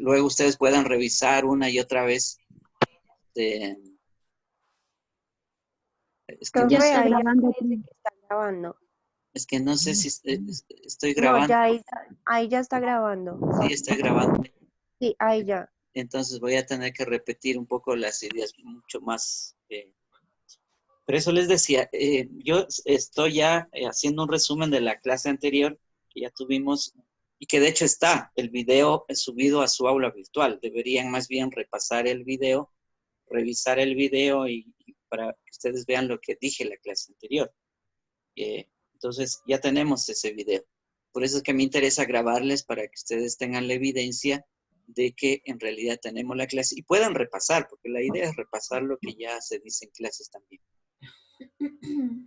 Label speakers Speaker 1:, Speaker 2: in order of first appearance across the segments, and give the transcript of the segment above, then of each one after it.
Speaker 1: luego ustedes puedan revisar una y otra vez. Es que no
Speaker 2: Ya
Speaker 3: Profe,
Speaker 2: está
Speaker 3: ahí
Speaker 1: sé,
Speaker 3: ya
Speaker 2: grabando.
Speaker 3: parece que está grabando.
Speaker 1: es que no sé si estoy
Speaker 3: No,
Speaker 1: grabando.
Speaker 3: ya ahí ya está grabando.
Speaker 1: Sí, estoy grabando.
Speaker 3: Sí, ahí ya.
Speaker 1: Entonces voy a tener que repetir un poco las ideas mucho más. Por eso les decía, yo estoy ya haciendo un resumen de la clase anterior que ya tuvimos y que de hecho está el video subido a su aula virtual. Deberían más bien repasar el video, revisar el video y para que ustedes vean lo que dije en la clase anterior. Entonces ya tenemos ese video. Por eso es que me interesa grabarles para que ustedes tengan la evidencia de que en realidad tenemos la clase y puedan repasar, porque la idea es repasar lo que ya se dice en clases también.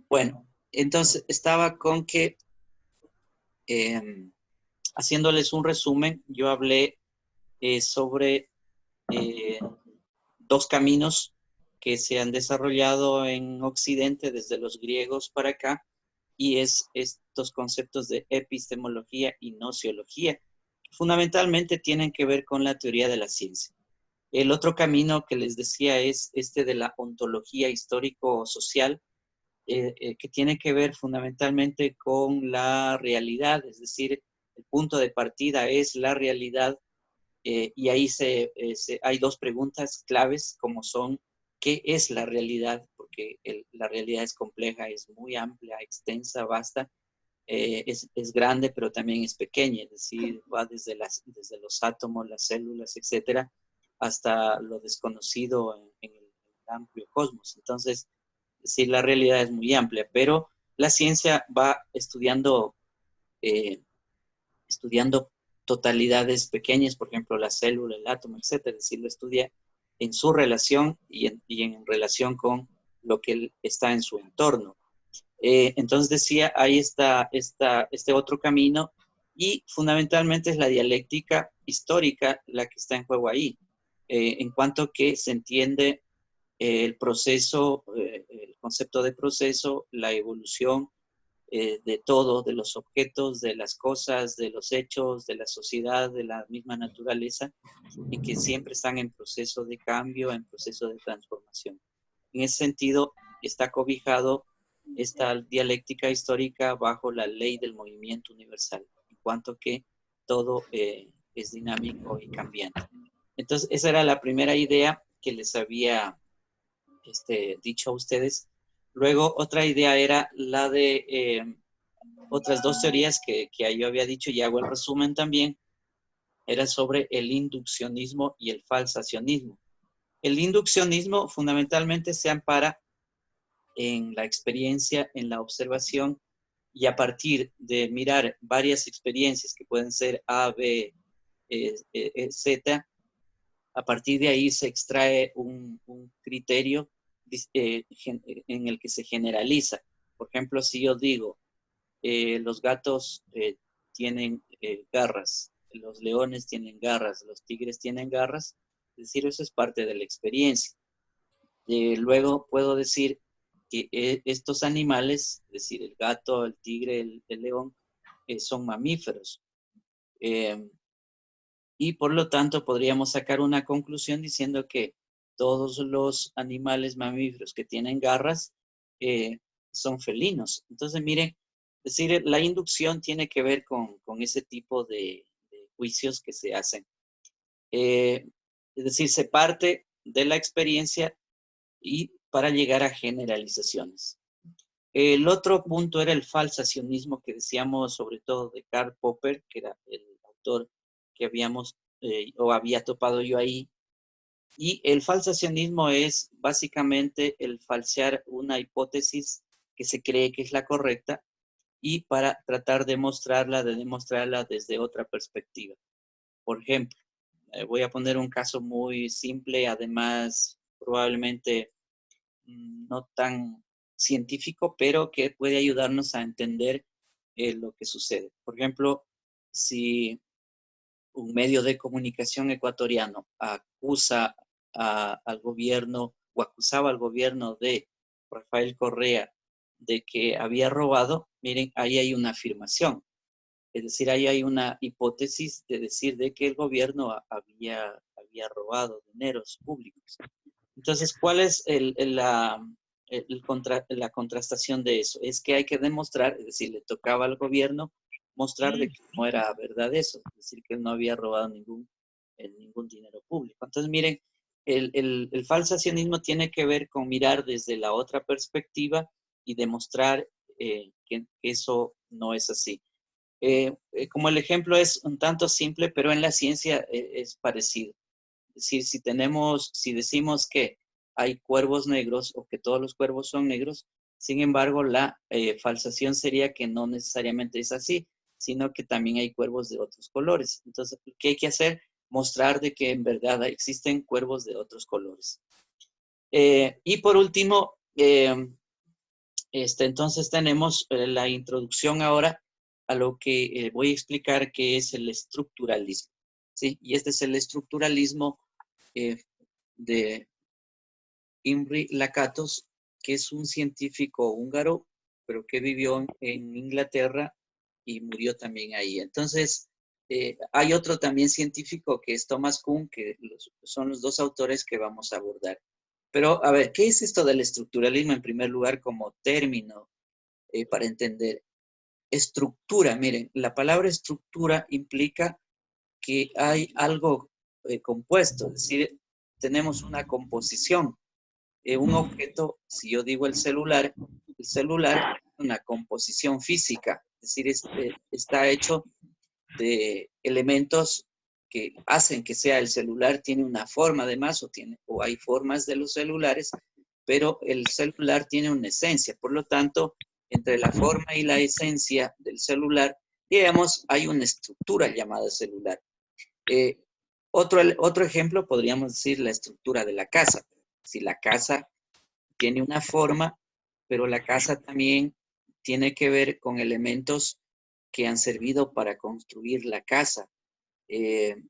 Speaker 1: Bueno, entonces estaba con que, haciéndoles un resumen, yo hablé sobre dos caminos que se han desarrollado en Occidente desde los griegos para acá, y es estos conceptos de epistemología y nociología, que fundamentalmente tienen que ver con la teoría de la ciencia. El otro camino que les decía es este de la ontología histórico-social, que tiene que ver fundamentalmente con la realidad, es decir, el punto de partida es la realidad, y ahí hay dos preguntas claves como son, ¿qué es la realidad? Porque la realidad es compleja, es muy amplia, extensa, vasta, es grande, pero también es pequeña, es decir, va desde los átomos, las células, etcétera, hasta lo desconocido en el amplio cosmos. Entonces, sí, la realidad es muy amplia, pero la ciencia va estudiando totalidades pequeñas, por ejemplo, la célula, el átomo, etcétera, es decir, lo estudia en su relación y en relación con lo que está en su entorno. Entonces decía, ahí está este otro camino y fundamentalmente es la dialéctica histórica la que está en juego ahí, en cuanto que se entiende el proceso, el concepto de proceso, la evolución de todo, de los objetos, de las cosas, de los hechos, de la sociedad, de la misma naturaleza, en que siempre están en proceso de cambio, en proceso de transformación. En ese sentido, está cobijado esta dialéctica histórica bajo la ley del movimiento universal, en cuanto que todo es dinámico y cambiante. Entonces, esa era la primera idea que les había dicho a ustedes. Luego, otra idea era la de otras dos teorías que yo había dicho y hago el resumen también, era sobre el induccionismo y el falsacionismo. El induccionismo fundamentalmente se ampara en la experiencia, en la observación, y a partir de mirar varias experiencias que pueden ser A, B, Z, a partir de ahí se extrae un criterio en el que se generaliza. Por ejemplo, si yo digo, los gatos tienen garras, los leones tienen garras, los tigres tienen garras, es decir, eso es parte de la experiencia. Luego puedo decir que estos animales, es decir, el gato, el tigre, el león, son mamíferos. Y por lo tanto podríamos sacar una conclusión diciendo que todos los animales mamíferos que tienen garras son felinos. Entonces, miren, es decir, la inducción tiene que ver con ese tipo de juicios que se hacen. Es decir, se parte de la experiencia y para llegar a generalizaciones. El otro punto era el falsacionismo que decíamos sobre todo de Karl Popper, que era el autor que había topado yo ahí. Y el falsacionismo es básicamente el falsear una hipótesis que se cree que es la correcta y para tratar de demostrarla desde otra perspectiva. Por ejemplo, voy a poner un caso muy simple, además probablemente no tan científico, pero que puede ayudarnos a entender lo que sucede. Por ejemplo, si un medio de comunicación ecuatoriano al gobierno o acusaba al gobierno de Rafael Correa de que había robado, miren, ahí hay una afirmación. Es decir, ahí hay una hipótesis de decir de que el gobierno había robado dineros públicos. Entonces, ¿cuál es la contrastación de eso? Es que hay que demostrar, es decir, le tocaba al gobierno mostrar de que no era verdad eso, es decir, que él no había robado ningún dinero público. Entonces, miren, el falsacionismo tiene que ver con mirar desde la otra perspectiva y demostrar que eso no es así. Como el ejemplo es un tanto simple, pero en la ciencia es parecido. Es decir, si decimos que hay cuervos negros o que todos los cuervos son negros, sin embargo, la falsación sería que no necesariamente es así, sino que también hay cuervos de otros colores. Entonces, ¿qué hay que hacer? Mostrar de que en verdad existen cuervos de otros colores. Y por último, entonces tenemos la introducción ahora a lo que voy a explicar que es el estructuralismo. ¿Sí? Y este es el estructuralismo de Imre Lakatos, que es un científico húngaro, pero que vivió en Inglaterra y murió también ahí. Entonces, hay otro también científico que es Thomas Kuhn, que son los dos autores que vamos a abordar. Pero, a ver, ¿qué es esto del estructuralismo en primer lugar como término para entender? Estructura, miren, la palabra estructura implica que hay algo compuesto, es decir, tenemos una composición. Un objeto, si yo digo el celular es una composición física, es decir, está hecho de elementos que hacen que sea el celular, tiene una forma además, o hay formas de los celulares, pero el celular tiene una esencia. Por lo tanto, entre la forma y la esencia del celular, digamos, hay una estructura llamada celular. Otro ejemplo podríamos decir la estructura de la casa. Si la casa tiene una forma, pero la casa también tiene que ver con elementos que han servido para construir la casa,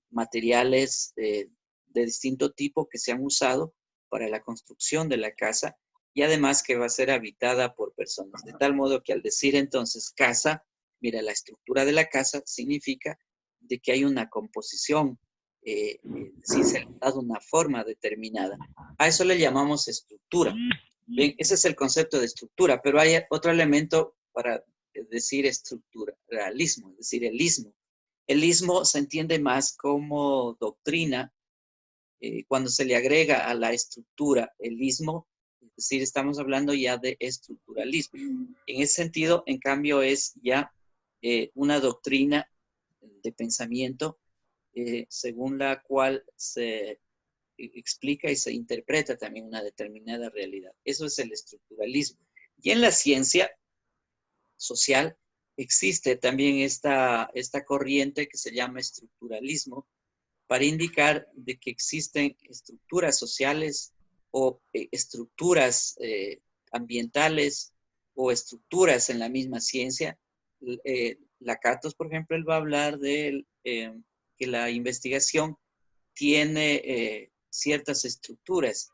Speaker 1: materiales de distinto tipo que se han usado para la construcción de la casa y además que va a ser habitada por personas. De tal modo que al decir entonces casa, mira, la estructura de la casa significa de que hay una composición, si se le ha dado una forma determinada. A eso le llamamos estructura. Bien, ese es el concepto de estructura, pero hay otro elemento para decir estructuralismo, es decir, el ismo. El ismo se entiende más como doctrina cuando se le agrega a la estructura el ismo, es decir, estamos hablando ya de estructuralismo. En ese sentido, en cambio, es ya una doctrina de pensamiento según la cual se explica y se interpreta también una determinada realidad. Eso es el estructuralismo. Y en la ciencia social existe también esta corriente que se llama estructuralismo para indicar de que existen estructuras sociales o estructuras ambientales o estructuras en la misma ciencia. Lakatos, por ejemplo, él va a hablar de que la investigación tiene ciertas estructuras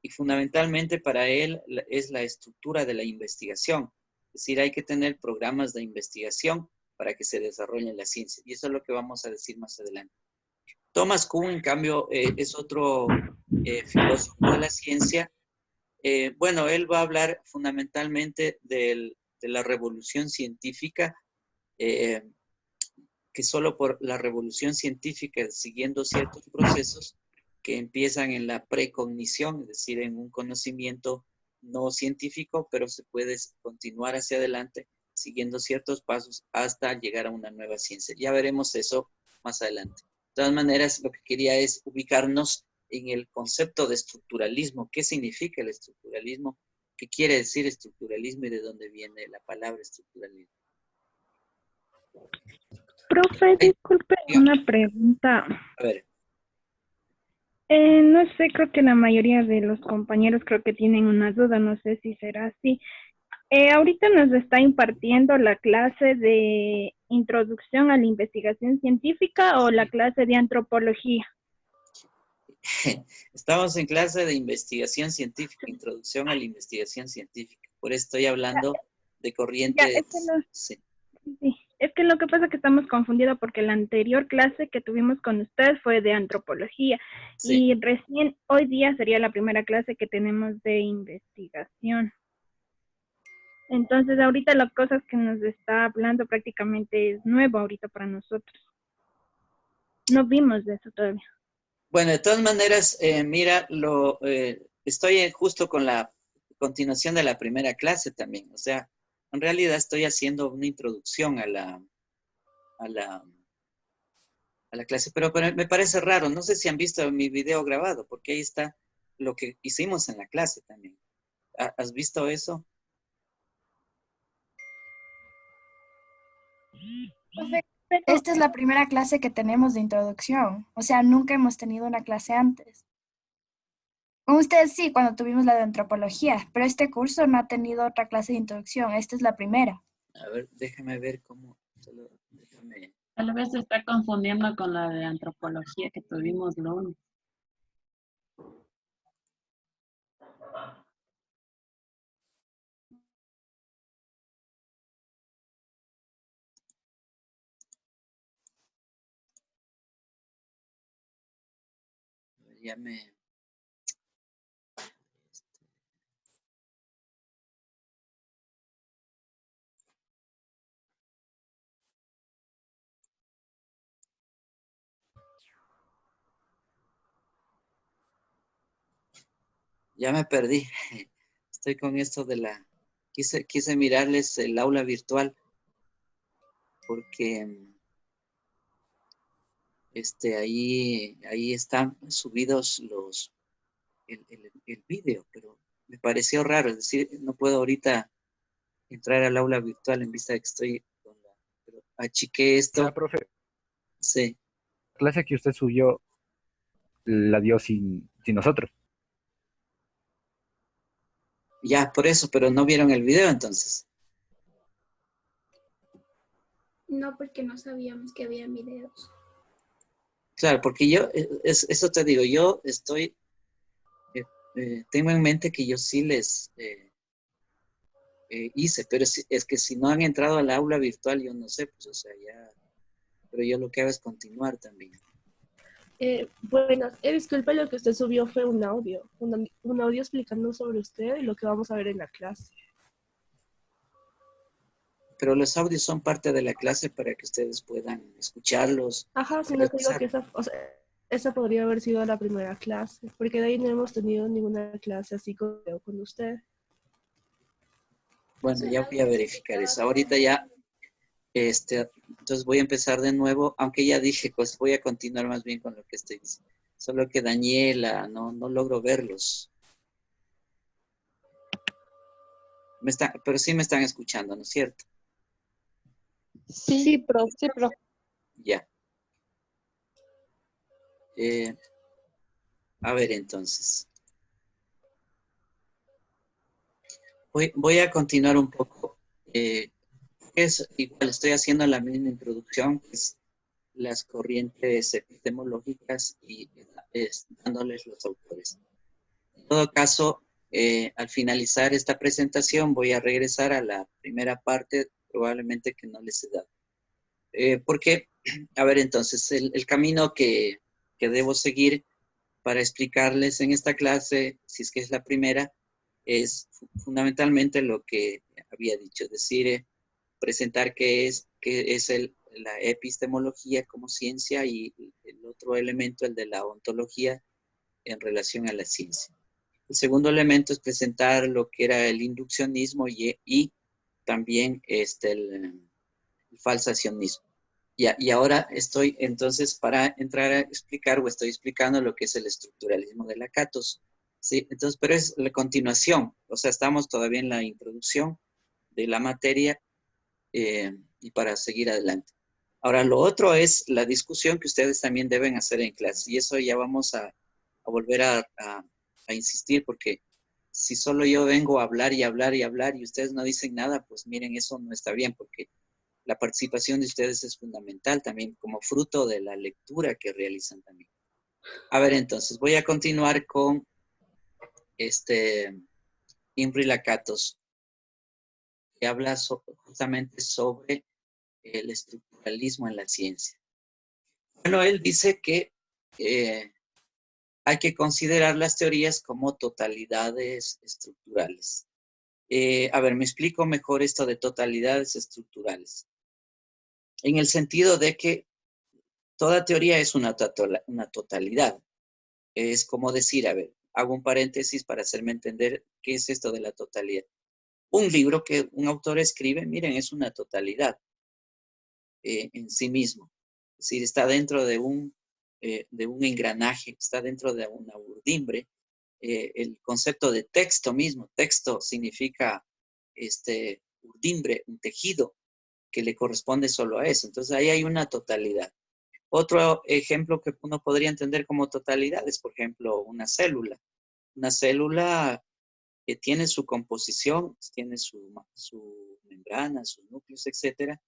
Speaker 1: y fundamentalmente para él es la estructura de la investigación. Es decir, hay que tener programas de investigación para que se desarrolle la ciencia. Y eso es lo que vamos a decir más adelante. Thomas Kuhn, en cambio, es otro filósofo de la ciencia. Bueno, él va a hablar fundamentalmente de la revolución científica, que solo por la revolución científica, siguiendo ciertos procesos que empiezan en la precognición, es decir, en un conocimiento no científico, pero se puede continuar hacia adelante siguiendo ciertos pasos hasta llegar a una nueva ciencia. Ya veremos eso más adelante. De todas maneras, lo que quería es ubicarnos en el concepto de estructuralismo. ¿Qué significa el estructuralismo? ¿Qué quiere decir estructuralismo y de dónde viene la palabra estructuralismo?
Speaker 2: Profe,
Speaker 1: Ay,
Speaker 2: disculpe
Speaker 1: dígame.
Speaker 2: una pregunta.
Speaker 1: A ver.
Speaker 2: No sé, creo que la mayoría de los compañeros creo que tienen una duda, no sé si será así. Ahorita nos está impartiendo la clase de introducción a la investigación científica o la clase de antropología.
Speaker 1: Estamos en clase de investigación científica, introducción a la investigación científica. Por eso estoy
Speaker 2: Ya,
Speaker 1: hablando de
Speaker 2: ya, es que
Speaker 1: corrientes.
Speaker 2: no,
Speaker 1: Sí.
Speaker 2: sí. Es que lo que pasa es que estamos confundidos porque la anterior clase que tuvimos con usted fue de antropología
Speaker 1: Sí.
Speaker 2: y recién hoy día sería la primera clase que tenemos de investigación. Entonces ahorita las cosas que nos está hablando prácticamente es nuevo ahorita para nosotros. No vimos de eso todavía.
Speaker 1: Bueno, de todas maneras, mira, estoy justo con la continuación de la primera clase también. O sea, en realidad estoy haciendo una introducción a la, a la clase, pero me parece raro. No sé si han visto mi video grabado, porque ahí está lo que hicimos en la clase también. ¿Has visto eso?
Speaker 4: Profe,
Speaker 2: Pero
Speaker 4: esta es la primera clase que tenemos de introducción, o sea, nunca hemos tenido una clase antes. Con ustedes sí, cuando tuvimos la de antropología, pero este curso no ha tenido otra clase de introducción, esta es la primera.
Speaker 1: A ver, déjame ver cómo. Déjame.
Speaker 5: Tal vez se está confundiendo con la de antropología que tuvimos lunes.
Speaker 1: Ya me. Ya me perdí. Estoy con esto de la. Quise mirarles el aula virtual porque ahí están subidos el vídeo, pero me pareció raro. Es decir, no puedo ahorita entrar al aula virtual en vista de que estoy con pero achiqué
Speaker 6: O sea,
Speaker 1: esto.
Speaker 6: profe,
Speaker 1: Sí,
Speaker 6: la clase que usted subió la dio sin nosotros.
Speaker 1: ya por eso, pero no vieron el video entonces.
Speaker 7: No, porque no sabíamos que había videos.
Speaker 1: Claro, porque yo, eso te digo, yo estoy, tengo en mente que yo sí les hice, pero es que si no han entrado al aula virtual, yo no sé, pues o sea, ya, pero yo lo que hago es continuar también.
Speaker 8: Bueno, disculpe, lo que usted subió fue un audio, un audio explicando sobre usted y lo que vamos a ver en la clase.
Speaker 1: Pero los audios son parte de la clase para que ustedes puedan escucharlos,
Speaker 8: Ajá, sino que digo
Speaker 1: repasar.
Speaker 8: que esa podría haber sido la primera clase, porque de ahí no hemos tenido ninguna clase así con usted.
Speaker 1: Bueno, ya voy a verificar eso. Ahorita ya, entonces voy a empezar de nuevo, aunque ya dije, pues voy a continuar más bien con lo que estoy diciendo. Solo que Daniela, no logro verlos. Pero sí me están escuchando, ¿no es cierto?
Speaker 3: Sí, profe. Sí, profe.
Speaker 1: Ya. A ver, entonces. Voy a continuar un poco. Igual estoy haciendo la misma introducción, que es las corrientes epistemológicas y dándoles los autores. En todo caso, al finalizar esta presentación, voy a regresar a la primera parte, probablemente que no les he dado. Porque, a ver, entonces, el camino que debo seguir para explicarles en esta clase, si es que es la primera, es fundamentalmente lo que había dicho, es decir, presentar qué es la epistemología como ciencia y el otro elemento, el de la ontología en relación a la ciencia. El segundo elemento es presentar lo que era el induccionismo y también el falsacionismo. Y ahora estoy entonces para entrar a explicar o estoy explicando lo que es el estructuralismo de Lakatos. Sí, entonces, pero es la continuación, o sea, estamos todavía en la introducción de la materia y para seguir adelante. Ahora, lo otro es la discusión que ustedes también deben hacer en clase y eso ya vamos a volver a insistir porque si solo yo vengo a hablar y hablar y hablar y ustedes no dicen nada, pues miren, eso no está bien porque la participación de ustedes es fundamental también como fruto de la lectura que realizan también. A ver, entonces, voy a continuar con Imre Lakatos, que habla justamente sobre el estructuralismo en la ciencia. Bueno, él dice que hay que considerar las teorías como totalidades estructurales. A ver, me explico mejor esto de totalidades estructurales. En el sentido de que toda teoría es una totalidad. Es como decir, a ver, hago un paréntesis para hacerme entender qué es esto de la totalidad. Un libro que un autor escribe, miren, es una totalidad en sí mismo. Es decir, está dentro de un engranaje, está dentro de una urdimbre. El concepto de texto mismo, texto significa urdimbre, un tejido que le corresponde solo a eso. Entonces ahí hay una totalidad. Otro ejemplo que uno podría entender como totalidad es, por ejemplo, una célula. Una célula que tiene su composición, tiene su membrana, sus núcleos, etcétera,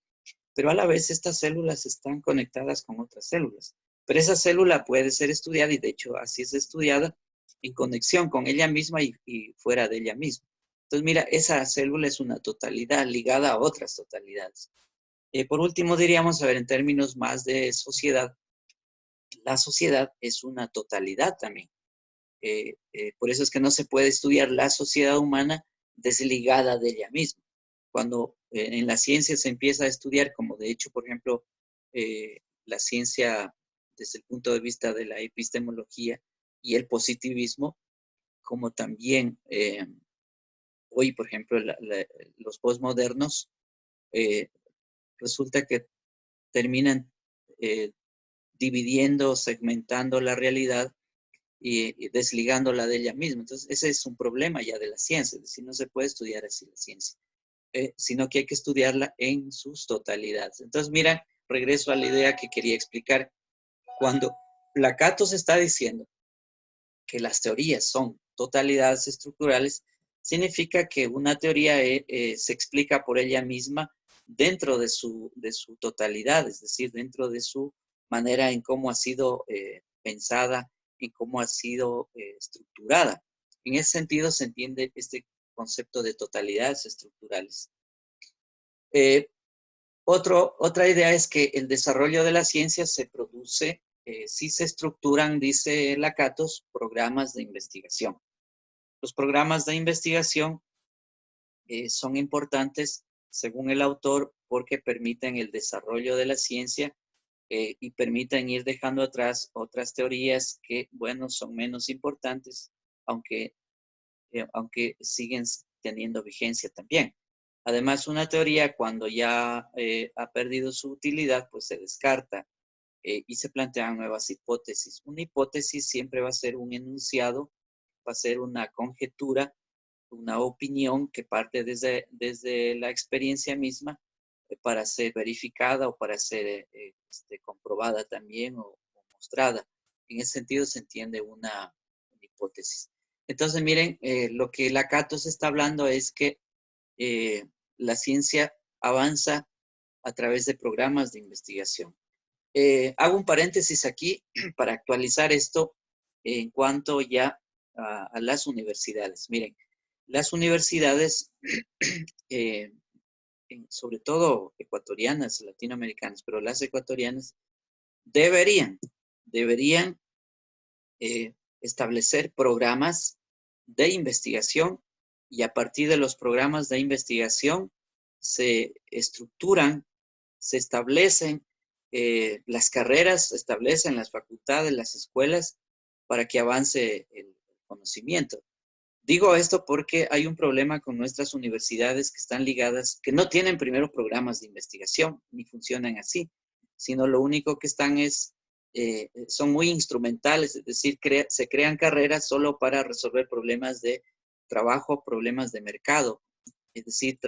Speaker 1: pero a la vez estas células están conectadas con otras células. Pero esa célula puede ser estudiada, y de hecho así es estudiada, en conexión con ella misma y fuera de ella misma. Entonces, mira, esa célula es una totalidad ligada a otras totalidades. Por último, diríamos, a ver, en términos más de sociedad, la sociedad es una totalidad también. Por eso es que no se puede estudiar la sociedad humana desligada de ella misma. Cuando en la ciencia se empieza a estudiar, como de hecho, por ejemplo, la ciencia desde el punto de vista de la epistemología y el positivismo, como también hoy, por ejemplo, los postmodernos, resulta que terminan dividiendo, segmentando la realidad y desligándola de ella misma. Entonces, ese es un problema ya de la ciencia, es decir, no se puede estudiar así la ciencia, sino que hay que estudiarla en sus totalidades. Entonces, mira, regreso a la idea que quería explicar. Cuando Lakatos está diciendo que las teorías son totalidades estructurales, significa que una teoría se explica por ella misma dentro de su totalidad, es decir, dentro de su manera en cómo ha sido pensada, en cómo ha sido estructurada. En ese sentido se entiende este concepto de totalidades estructurales. Otra idea es que el desarrollo de la ciencia se produce si se estructuran, dice Lakatos, programas de investigación. Los programas de investigación son importantes, según el autor, porque permiten el desarrollo de la ciencia y permiten ir dejando atrás otras teorías que, bueno, son menos importantes, aunque siguen teniendo vigencia también. Además, una teoría cuando ya ha perdido su utilidad, pues se descarta y se plantean nuevas hipótesis. Una hipótesis siempre va a ser un enunciado, va a ser una conjetura, una opinión que parte desde la experiencia misma para ser verificada o para ser comprobada también o mostrada. En ese sentido se entiende una hipótesis. Entonces, miren, lo que Lakatos está hablando es que la ciencia avanza a través de programas de investigación. Hago un paréntesis aquí para actualizar esto en cuanto ya a las universidades. Miren, las universidades, sobre todo ecuatorianas, latinoamericanas, pero las ecuatorianas deberían establecer programas de investigación y a partir de los programas de investigación se estructuran, se establecen las carreras, se establecen las facultades, las escuelas para que avance el conocimiento. Digo esto porque hay un problema con nuestras universidades que están ligadas, que no tienen primero programas de investigación, ni funcionan así, sino lo único que están son muy instrumentales, es decir, se crean carreras solo para resolver problemas de trabajo, problemas de mercado, es decir,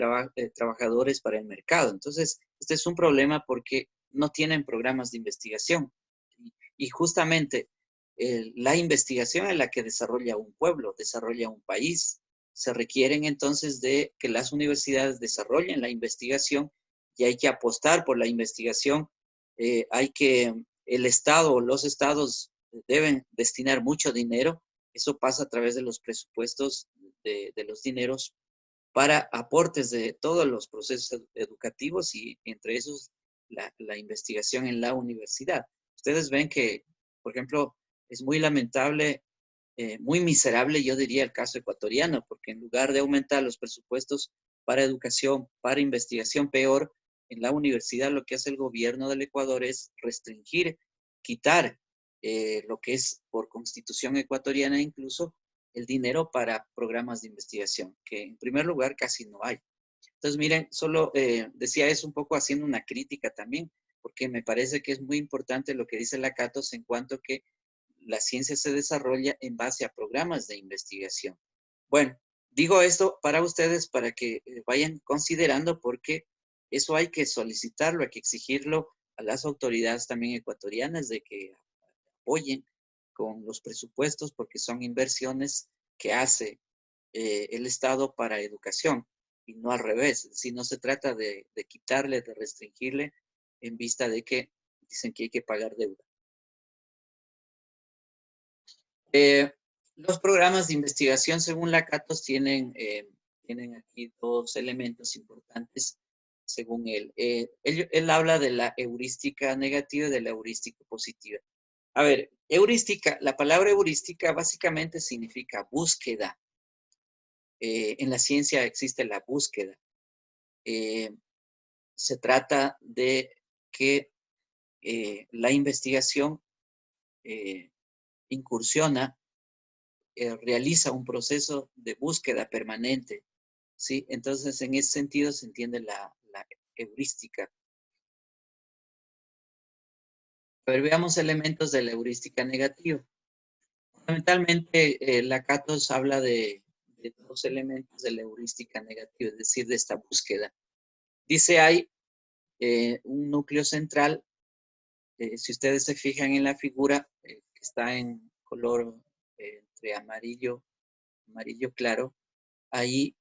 Speaker 1: trabajadores para el mercado. Entonces, este es un problema porque no tienen programas de investigación. Y justamente la investigación es la que desarrolla un pueblo, desarrolla un país. Se requieren entonces de que las universidades desarrollen la investigación y hay que apostar por la investigación. El Estado o los estados deben destinar mucho dinero. Eso pasa a través de los presupuestos de los dineros para aportes de todos los procesos educativos y entre esos la investigación en la universidad. Ustedes ven que, por ejemplo, es muy lamentable, muy miserable, yo diría, el caso ecuatoriano, porque en lugar de aumentar los presupuestos para educación, para investigación, peor, en la universidad lo que hace el gobierno del Ecuador es restringir, quitar lo que es por constitución ecuatoriana incluso el dinero para programas de investigación, que en primer lugar casi no hay. Entonces, miren, solo decía eso un poco haciendo una crítica también, porque me parece que es muy importante lo que dice la Catos en cuanto a que la ciencia se desarrolla en base a programas de investigación. Bueno, digo esto para ustedes para que vayan considerando porque eso hay que solicitarlo, hay que exigirlo a las autoridades también ecuatorianas de que apoyen con los presupuestos porque son inversiones que hace el Estado para educación y no al revés. Si no se trata de quitarle, de restringirle en vista de que dicen que hay que pagar deuda. Los programas de investigación, según la Catos, tienen aquí dos elementos importantes, según él. Él habla de la heurística negativa y de la heurística positiva. A ver, heurística, la palabra heurística básicamente significa búsqueda. En la ciencia existe la búsqueda. Se trata de que la investigación incursiona, realiza un proceso de búsqueda permanente, ¿sí? Entonces, en ese sentido se entiende la heurística. A ver, veamos elementos de la heurística negativa. Fundamentalmente, la Catos habla de dos elementos de la heurística negativa, es decir, de esta búsqueda. Dice, hay un núcleo central, si ustedes se fijan en la figura, que está en color entre amarillo claro, ahí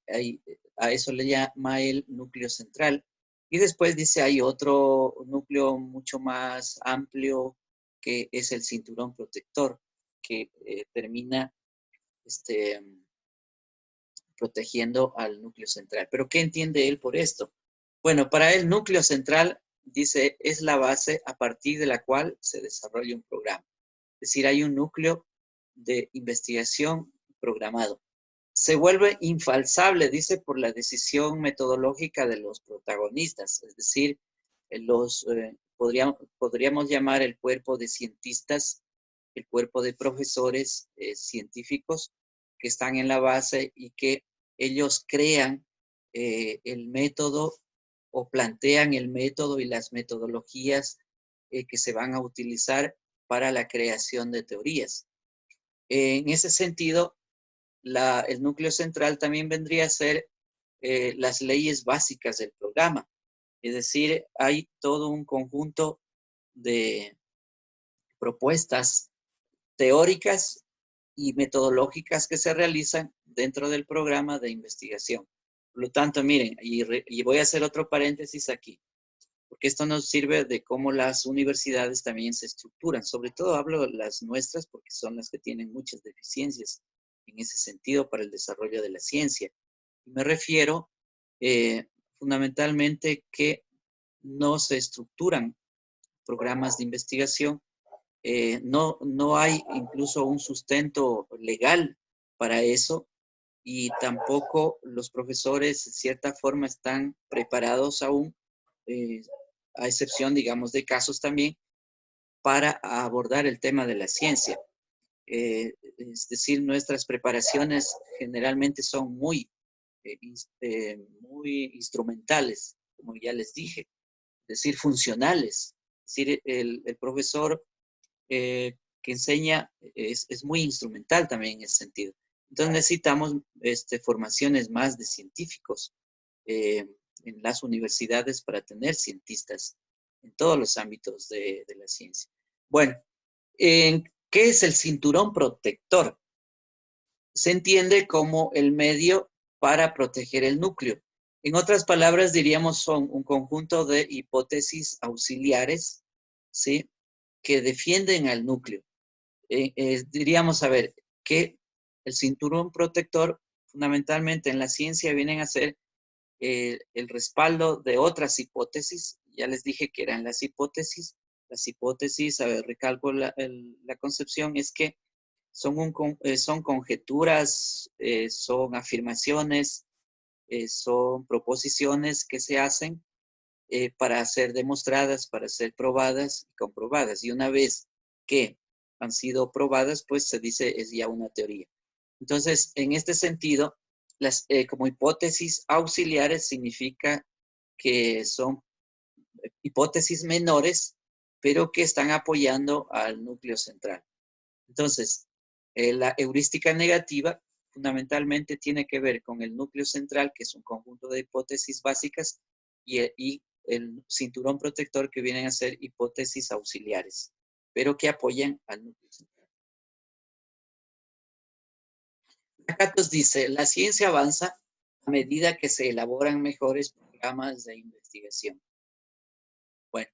Speaker 1: a eso le llama el núcleo central. Y después dice, hay otro núcleo mucho más amplio, que es el cinturón protector, que termina protegiendo al núcleo central. ¿Pero qué entiende él por esto? Bueno, para él, núcleo central, dice, es la base a partir de la cual se desarrolla un programa. Es decir, hay un núcleo de investigación programado. Se vuelve infalsable, dice, por la decisión metodológica de los protagonistas, es decir, podríamos llamar el cuerpo de cientistas, el cuerpo de profesores científicos que están en la base y que ellos crean el método o plantean el método y las metodologías que se van a utilizar para la creación de teorías. En ese sentido, el núcleo central también vendría a ser las leyes básicas del programa. Es decir, hay todo un conjunto de propuestas teóricas y metodológicas que se realizan dentro del programa de investigación. Por lo tanto, miren, y voy a hacer otro paréntesis aquí, porque esto nos sirve de cómo las universidades también se estructuran. Sobre todo hablo de las nuestras porque son las que tienen muchas deficiencias en ese sentido para el desarrollo de la ciencia. Me refiero fundamentalmente que no se estructuran programas de investigación, no hay incluso un sustento legal para eso y tampoco los profesores de cierta forma están preparados aún, a excepción, digamos, de casos también, para abordar el tema de la ciencia. Es decir, nuestras preparaciones generalmente son muy instrumentales, como ya les dije, es decir, funcionales. Es decir, el profesor que enseña es muy instrumental también en ese sentido. Entonces necesitamos formaciones más de científicos en las universidades para tener cientistas en todos los ámbitos de la ciencia. Bueno, ¿qué es el cinturón protector? Se entiende como el medio para proteger el núcleo. En otras palabras, diríamos, son un conjunto de hipótesis auxiliares, ¿sí?, que defienden al núcleo. Diríamos, a ver, que el cinturón protector fundamentalmente en la ciencia vienen a ser el respaldo de otras hipótesis. Ya les dije que eran las hipótesis. Las hipótesis, a ver, recalco la concepción, es que son conjeturas, son afirmaciones, son proposiciones que se hacen para ser demostradas, para ser probadas y comprobadas. Y una vez que han sido probadas, pues se dice es ya una teoría. Entonces, en este sentido, como hipótesis auxiliares significa que son hipótesis menores, pero que están apoyando al núcleo central. Entonces, la heurística negativa fundamentalmente tiene que ver con el núcleo central, que es un conjunto de hipótesis básicas, y el cinturón protector, que vienen a ser hipótesis auxiliares, pero que apoyan al núcleo central. Catos dice, la ciencia avanza a medida que se elaboran mejores programas de investigación. Bueno,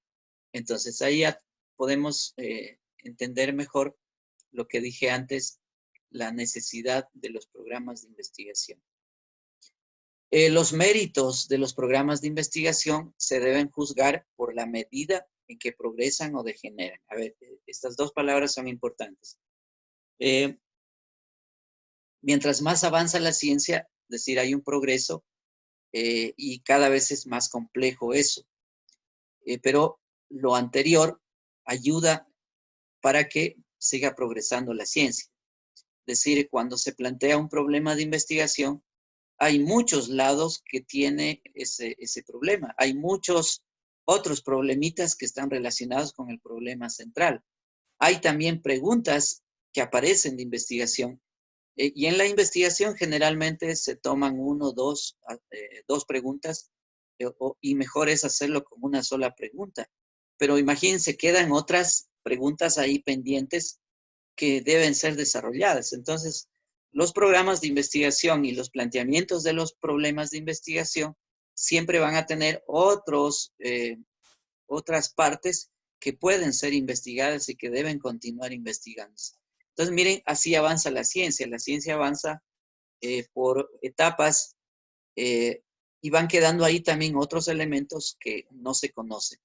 Speaker 1: entonces ahí ya podemos entender mejor lo que dije antes, la necesidad de los programas de investigación. Los méritos de los programas de investigación se deben juzgar por la medida en que progresan o degeneran. A ver, estas dos palabras son importantes. Mientras más avanza la ciencia, es decir, hay un progreso y cada vez es más complejo eso. Pero lo anterior ayuda para que siga progresando la ciencia. Es decir, cuando se plantea un problema de investigación, hay muchos lados que tiene ese problema. Hay muchos otros problemitas que están relacionados con el problema central. Hay también preguntas que aparecen de investigación. Y en la investigación generalmente se toman dos preguntas y mejor es hacerlo con una sola pregunta. Pero imagínense, quedan otras preguntas ahí pendientes que deben ser desarrolladas. Entonces, los programas de investigación y los planteamientos de los problemas de investigación siempre van a tener otras partes que pueden ser investigadas y que deben continuar investigándose. Entonces, miren, así avanza la ciencia. La ciencia avanza por etapas y van quedando ahí también otros elementos que no se conocen.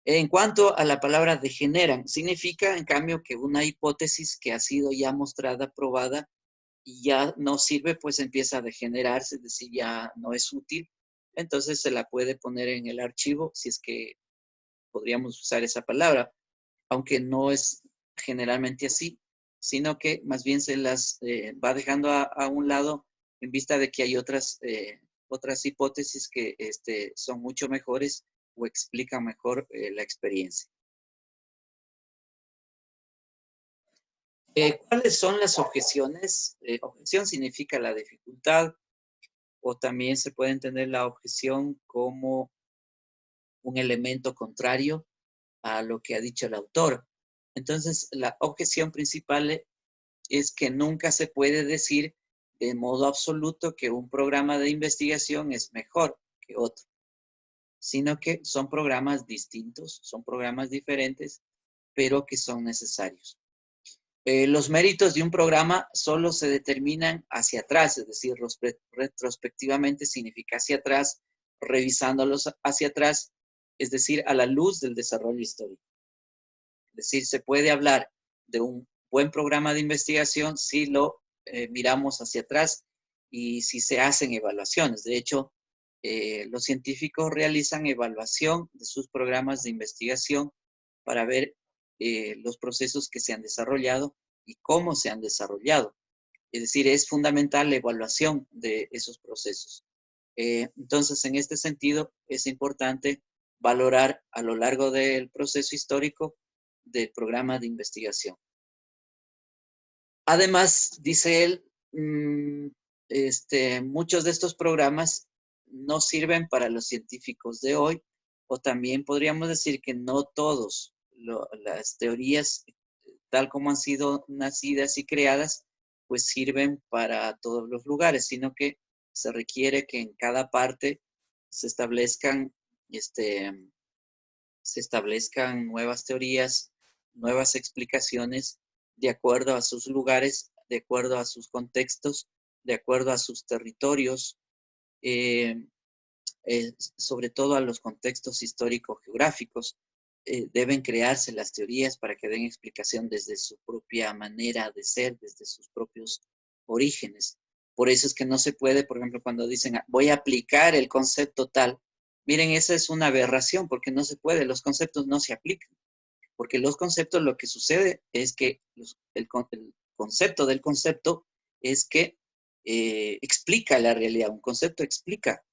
Speaker 1: En cuanto a la palabra degeneran, significa, en cambio, que una hipótesis que ha sido ya mostrada, probada, y ya no sirve, pues empieza a degenerarse, es decir, ya no es útil. Entonces se la puede poner en el archivo, si es que podríamos usar esa palabra, aunque no es generalmente así, sino que más bien se las va dejando a un lado en vista de que hay otras hipótesis que son mucho mejores o explican mejor la experiencia. ¿Cuáles son las objeciones? Objeción significa la dificultad, o también se puede entender la objeción como un elemento contrario a lo que ha dicho el autor. Entonces, la objeción principal es que nunca se puede decir de modo absoluto que un programa de investigación es mejor que otro, sino que son programas distintos, son programas diferentes, pero que son necesarios. Los méritos de un programa solo se determinan hacia atrás, es decir, retrospectivamente significa hacia atrás, revisándolos hacia atrás, es decir, a la luz del desarrollo histórico. Es decir, se puede hablar de un buen programa de investigación si lo miramos hacia atrás y si se hacen evaluaciones. De hecho, los científicos realizan evaluación de sus programas de investigación para ver los procesos que se han desarrollado y cómo se han desarrollado. Es decir, es fundamental la evaluación de esos procesos. Entonces, en este sentido, es importante valorar a lo largo del proceso histórico del programa de investigación. Además, dice él, muchos de estos programas no sirven para los científicos de hoy, o también podríamos decir que no todos las teorías, tal como han sido nacidas y creadas, pues sirven para todos los lugares, sino que se requiere que en cada parte se establezcan nuevas teorías, nuevas explicaciones de acuerdo a sus lugares, de acuerdo a sus contextos de acuerdo a sus territorios, sobre todo a los contextos histórico-geográficos. Deben crearse las teorías para que den explicación desde su propia manera de ser, desde sus propios orígenes. Por eso es que no se puede, por ejemplo, cuando dicen voy a aplicar el concepto tal, miren, esa es una aberración porque no se puede, los conceptos no se aplican. Porque los conceptos, lo que sucede es que el concepto del concepto es que explica la realidad, un concepto explica.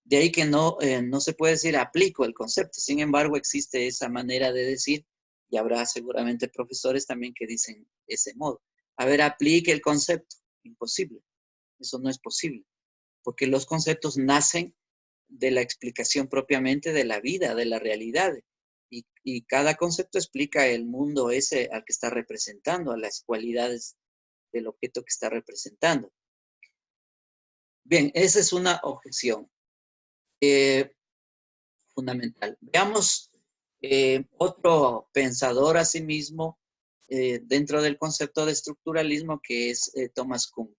Speaker 1: De ahí que no se puede decir aplico el concepto. Sin embargo, existe esa manera de decir y habrá seguramente profesores también que dicen ese modo. A ver, aplique el concepto. Imposible. Eso no es posible. Porque los conceptos nacen de la explicación propiamente de la vida, de la realidad. Y cada concepto explica el mundo ese al que está representando, a las cualidades del objeto que está representando. Bien, esa es una objeción fundamental. Veamos otro pensador asimismo dentro del concepto de estructuralismo que es Thomas Kuhn.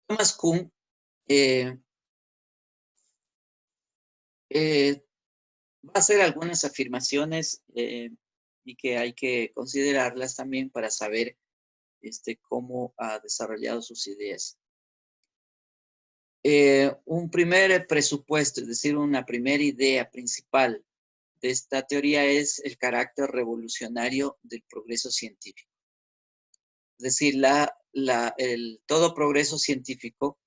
Speaker 1: Thomas Kuhn va a hacer algunas afirmaciones y que hay que considerarlas también para saber cómo ha desarrollado sus ideas. Un primer presupuesto, es decir, una primera idea principal de esta teoría es el carácter revolucionario del progreso científico. Es decir, todo progreso científico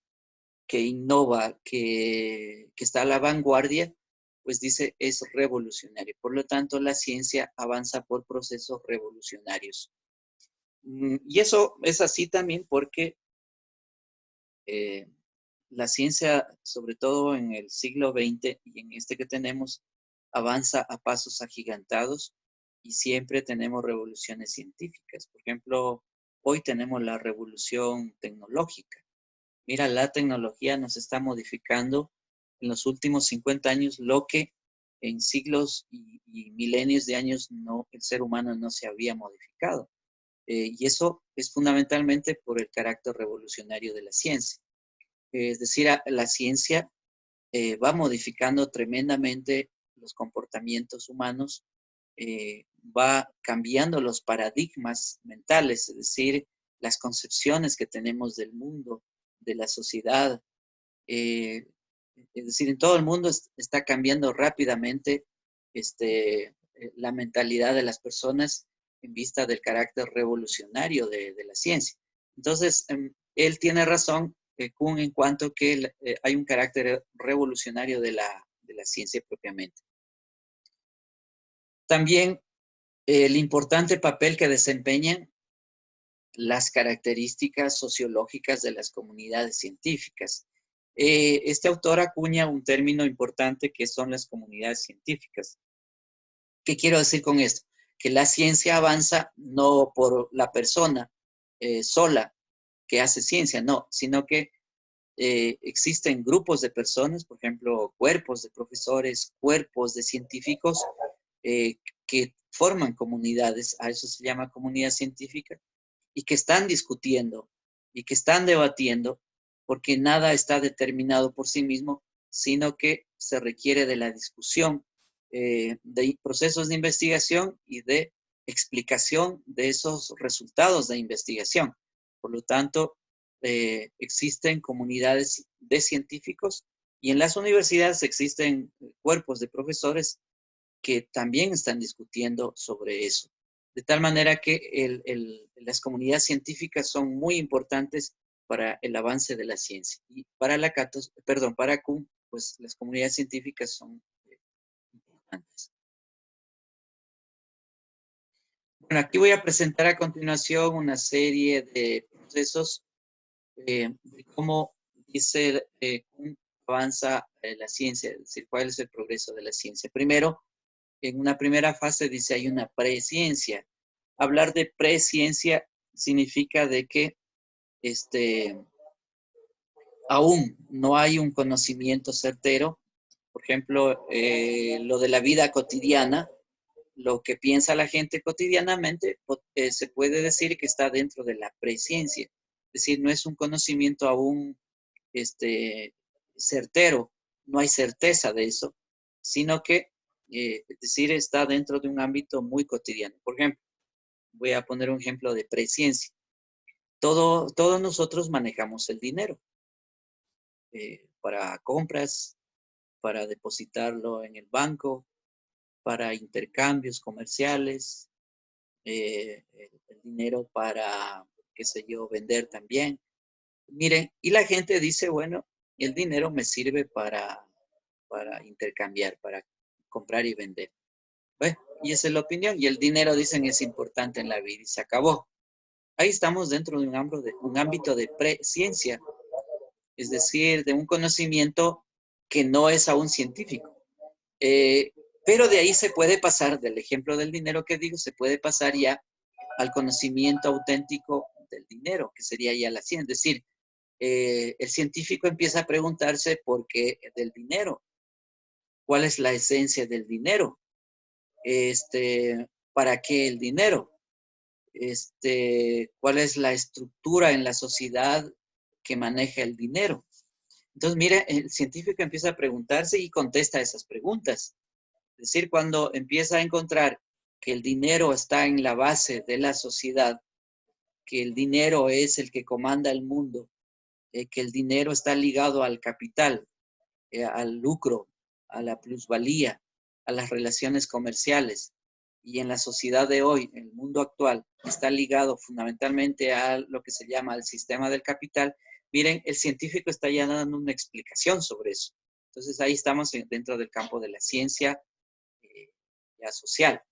Speaker 1: que innova, que está a la vanguardia, pues dice es revolucionario. Por lo tanto, la ciencia avanza por procesos revolucionarios. Y eso es así también porque la ciencia, sobre todo en el siglo XX y en este que tenemos, avanza a pasos agigantados y siempre tenemos revoluciones científicas. Por ejemplo, hoy tenemos la revolución tecnológica. Mira, la tecnología nos está modificando en los últimos 50 años lo que en siglos y milenios de años el ser humano no se había modificado. Y eso es fundamentalmente por el carácter revolucionario de la ciencia. Es decir, la ciencia va modificando tremendamente los comportamientos humanos, va cambiando los paradigmas mentales, es decir, las concepciones que tenemos del mundo, de la sociedad. Es decir, en todo el mundo está cambiando rápidamente la mentalidad de las personas en vista del carácter revolucionario de la ciencia. Entonces, él tiene razón, Kuhn, en cuanto que hay un carácter revolucionario de la ciencia propiamente. También el importante papel que desempeñan las características sociológicas de las comunidades científicas. Este autor acuña un término importante que son las comunidades científicas. ¿Qué quiero decir con esto? Que la ciencia avanza no por la persona sola que hace ciencia, no, sino que existen grupos de personas, por ejemplo, cuerpos de profesores, cuerpos de científicos que forman comunidades, a eso se llama comunidad científica, y que están discutiendo y que están debatiendo, porque nada está determinado por sí mismo, sino que se requiere de la discusión, de procesos de investigación y de explicación de esos resultados de investigación. Por lo tanto, existen comunidades de científicos y en las universidades existen cuerpos de profesores que también están discutiendo sobre eso. De tal manera que las comunidades científicas son muy importantes para el avance de la ciencia. Y para Kuhn, pues las comunidades científicas son importantes. Bueno, aquí voy a presentar a continuación una serie de procesos de cómo dice Kuhn avanza la ciencia, es decir, cuál es el progreso de la ciencia. Primero, en una primera fase dice hay una presciencia. Hablar de presciencia significa de que aún no hay un conocimiento certero. Por ejemplo, lo de la vida cotidiana, lo que piensa la gente cotidianamente, se puede decir que está dentro de la presciencia. Es decir, no es un conocimiento aún certero, no hay certeza de eso, sino que, es decir, está dentro de un ámbito muy cotidiano. Por ejemplo, voy a poner un ejemplo de presciencia. Todos nosotros manejamos el dinero para compras, para depositarlo en el banco, para intercambios comerciales, el dinero para, qué sé yo, vender también. Miren, y la gente dice, bueno, el dinero me sirve para intercambiar, para comprar y vender. Bueno, y esa es la opinión. Y el dinero, dicen, es importante en la vida y se acabó. Ahí estamos dentro de un ámbito de presciencia, es decir, de un conocimiento que no es aún científico. Pero de ahí se puede pasar, del ejemplo del dinero que digo, se puede pasar ya al conocimiento auténtico del dinero, que sería ya la ciencia. Es decir, el científico empieza a preguntarse por qué del dinero, cuál es la esencia del dinero, para qué el dinero, cuál es la estructura en la sociedad que maneja el dinero. Entonces, mira, el científico empieza a preguntarse y contesta esas preguntas. Es decir, cuando empieza a encontrar que el dinero está en la base de la sociedad, que el dinero es el que comanda el mundo, que el dinero está ligado al capital, al lucro, a la plusvalía, a las relaciones comerciales. Y en la sociedad de hoy, en el mundo actual, está ligado fundamentalmente a lo que se llama el sistema del capital. Miren, el científico está ya dando una explicación sobre eso. Entonces ahí estamos dentro del campo de la ciencia ya social.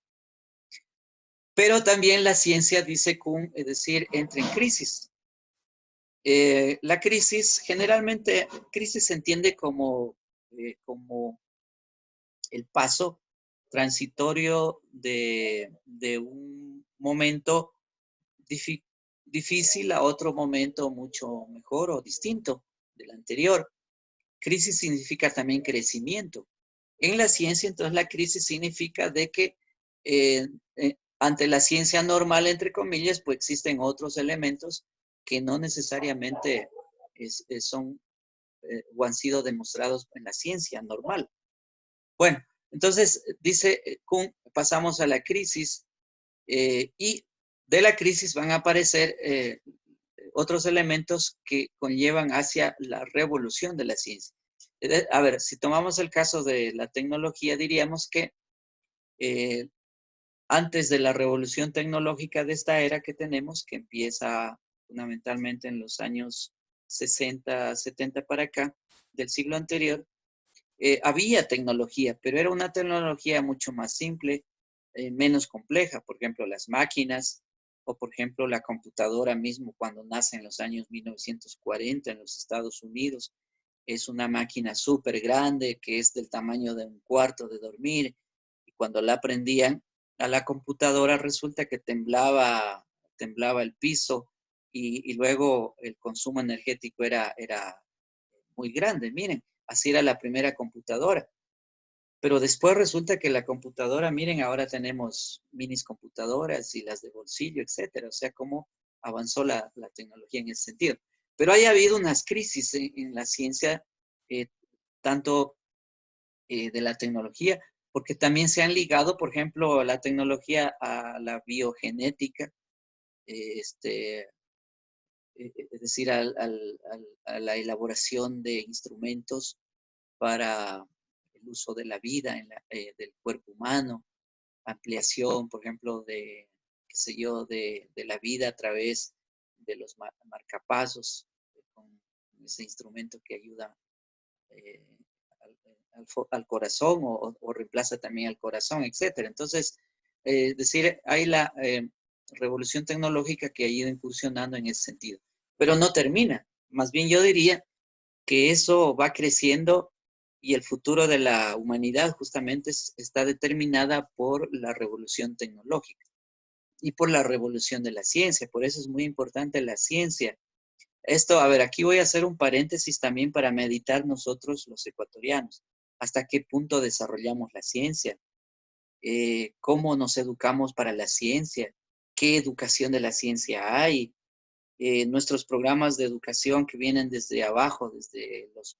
Speaker 1: Pero también la ciencia, dice Kuhn, es decir, entra en crisis. La crisis, generalmente, crisis se entiende como el paso transitorio de un momento difícil a otro momento mucho mejor o distinto del anterior. Crisis significa también crecimiento. En la ciencia, entonces, la crisis significa de que ante la ciencia normal, entre comillas, pues existen otros elementos que no necesariamente son o han sido demostrados en la ciencia normal. Bueno, entonces, dice Kuhn, pasamos a la crisis y de la crisis van a aparecer otros elementos que conllevan hacia la revolución de la ciencia. A ver, si tomamos el caso de la tecnología, diríamos que antes de la revolución tecnológica de esta era que tenemos, que empieza fundamentalmente en los años 60, 70 para acá, del siglo anterior, había tecnología, pero era una tecnología mucho más simple, menos compleja. Por ejemplo, las máquinas, o por ejemplo, la computadora mismo cuando nace en los años 1940 en los Estados Unidos. Es una máquina súper grande que es del tamaño de un cuarto de dormir. Y cuando la prendían a la computadora resulta que temblaba el piso y luego el consumo energético era muy grande. Miren, así era la primera computadora. Pero después resulta que la computadora, miren, ahora tenemos minis computadoras y las de bolsillo, etcétera. O sea, cómo avanzó la tecnología en ese sentido. Pero ha habido unas crisis en la ciencia, tanto de la tecnología, porque también se han ligado, por ejemplo, la tecnología a la biogenética, es decir, a la elaboración de instrumentos para el uso de la vida del cuerpo humano, ampliación, por ejemplo, de, qué sé yo, de la vida a través de los marcapasos, con ese instrumento que ayuda al corazón o reemplaza también al corazón, etcétera. Entonces, decir, hay la revolución tecnológica que ha ido incursionando en ese sentido, pero no termina. Más bien yo diría que eso va creciendo y el futuro de la humanidad justamente está determinada por la revolución tecnológica y por la revolución de la ciencia. Por eso es muy importante la ciencia. Esto, a ver, aquí voy a hacer un paréntesis también para meditar nosotros los ecuatorianos. ¿Hasta qué punto desarrollamos la ciencia? cómo nos educamos para la ciencia, qué educación de la ciencia hay, nuestros programas de educación que vienen desde abajo, desde los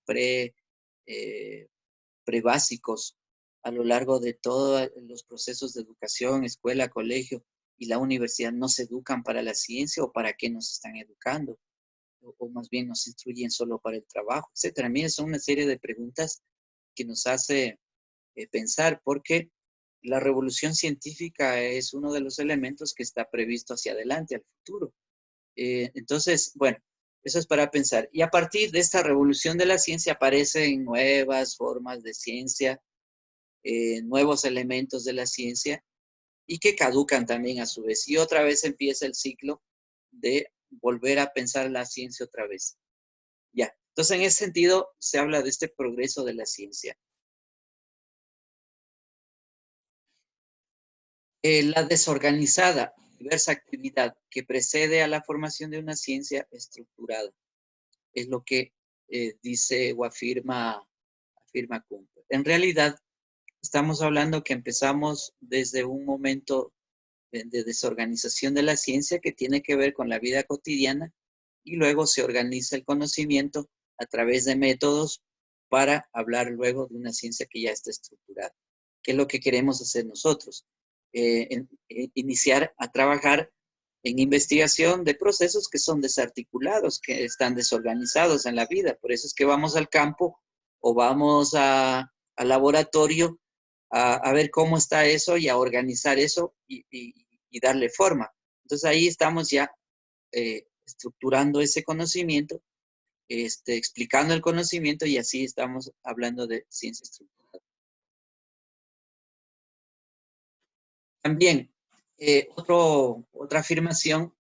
Speaker 1: prebásicos, a lo largo de todos los procesos de educación, escuela, colegio y la universidad, ¿nos educan para la ciencia o para qué nos están educando? O más bien nos instruyen solo para el trabajo, etcétera. Mira, son una serie de preguntas que nos hace pensar, porque la revolución científica es uno de los elementos que está previsto hacia adelante, al futuro. Entonces, bueno, eso es para pensar. Y a partir de esta revolución de la ciencia aparecen nuevas formas de ciencia, nuevos elementos de la ciencia y que caducan también a su vez. Y otra vez empieza el ciclo de volver a pensar la ciencia otra vez. Ya, entonces en ese sentido se habla de este progreso de la ciencia. La desorganizada, diversa actividad que precede a la formación de una ciencia estructurada. Es lo que dice o afirma Kuhn. En realidad, estamos hablando que empezamos desde un momento de desorganización de la ciencia que tiene que ver con la vida cotidiana y luego se organiza el conocimiento a través de métodos para hablar luego de una ciencia que ya está estructurada. ¿Qué es lo que queremos hacer nosotros? Iniciar a trabajar en investigación de procesos que son desarticulados, que están desorganizados en la vida. Por eso es que vamos al campo o vamos al laboratorio a ver cómo está eso y a organizar eso y darle forma. Entonces ahí estamos ya estructurando ese conocimiento, explicando el conocimiento y así estamos hablando de ciencia estructurada. También, otra afirmación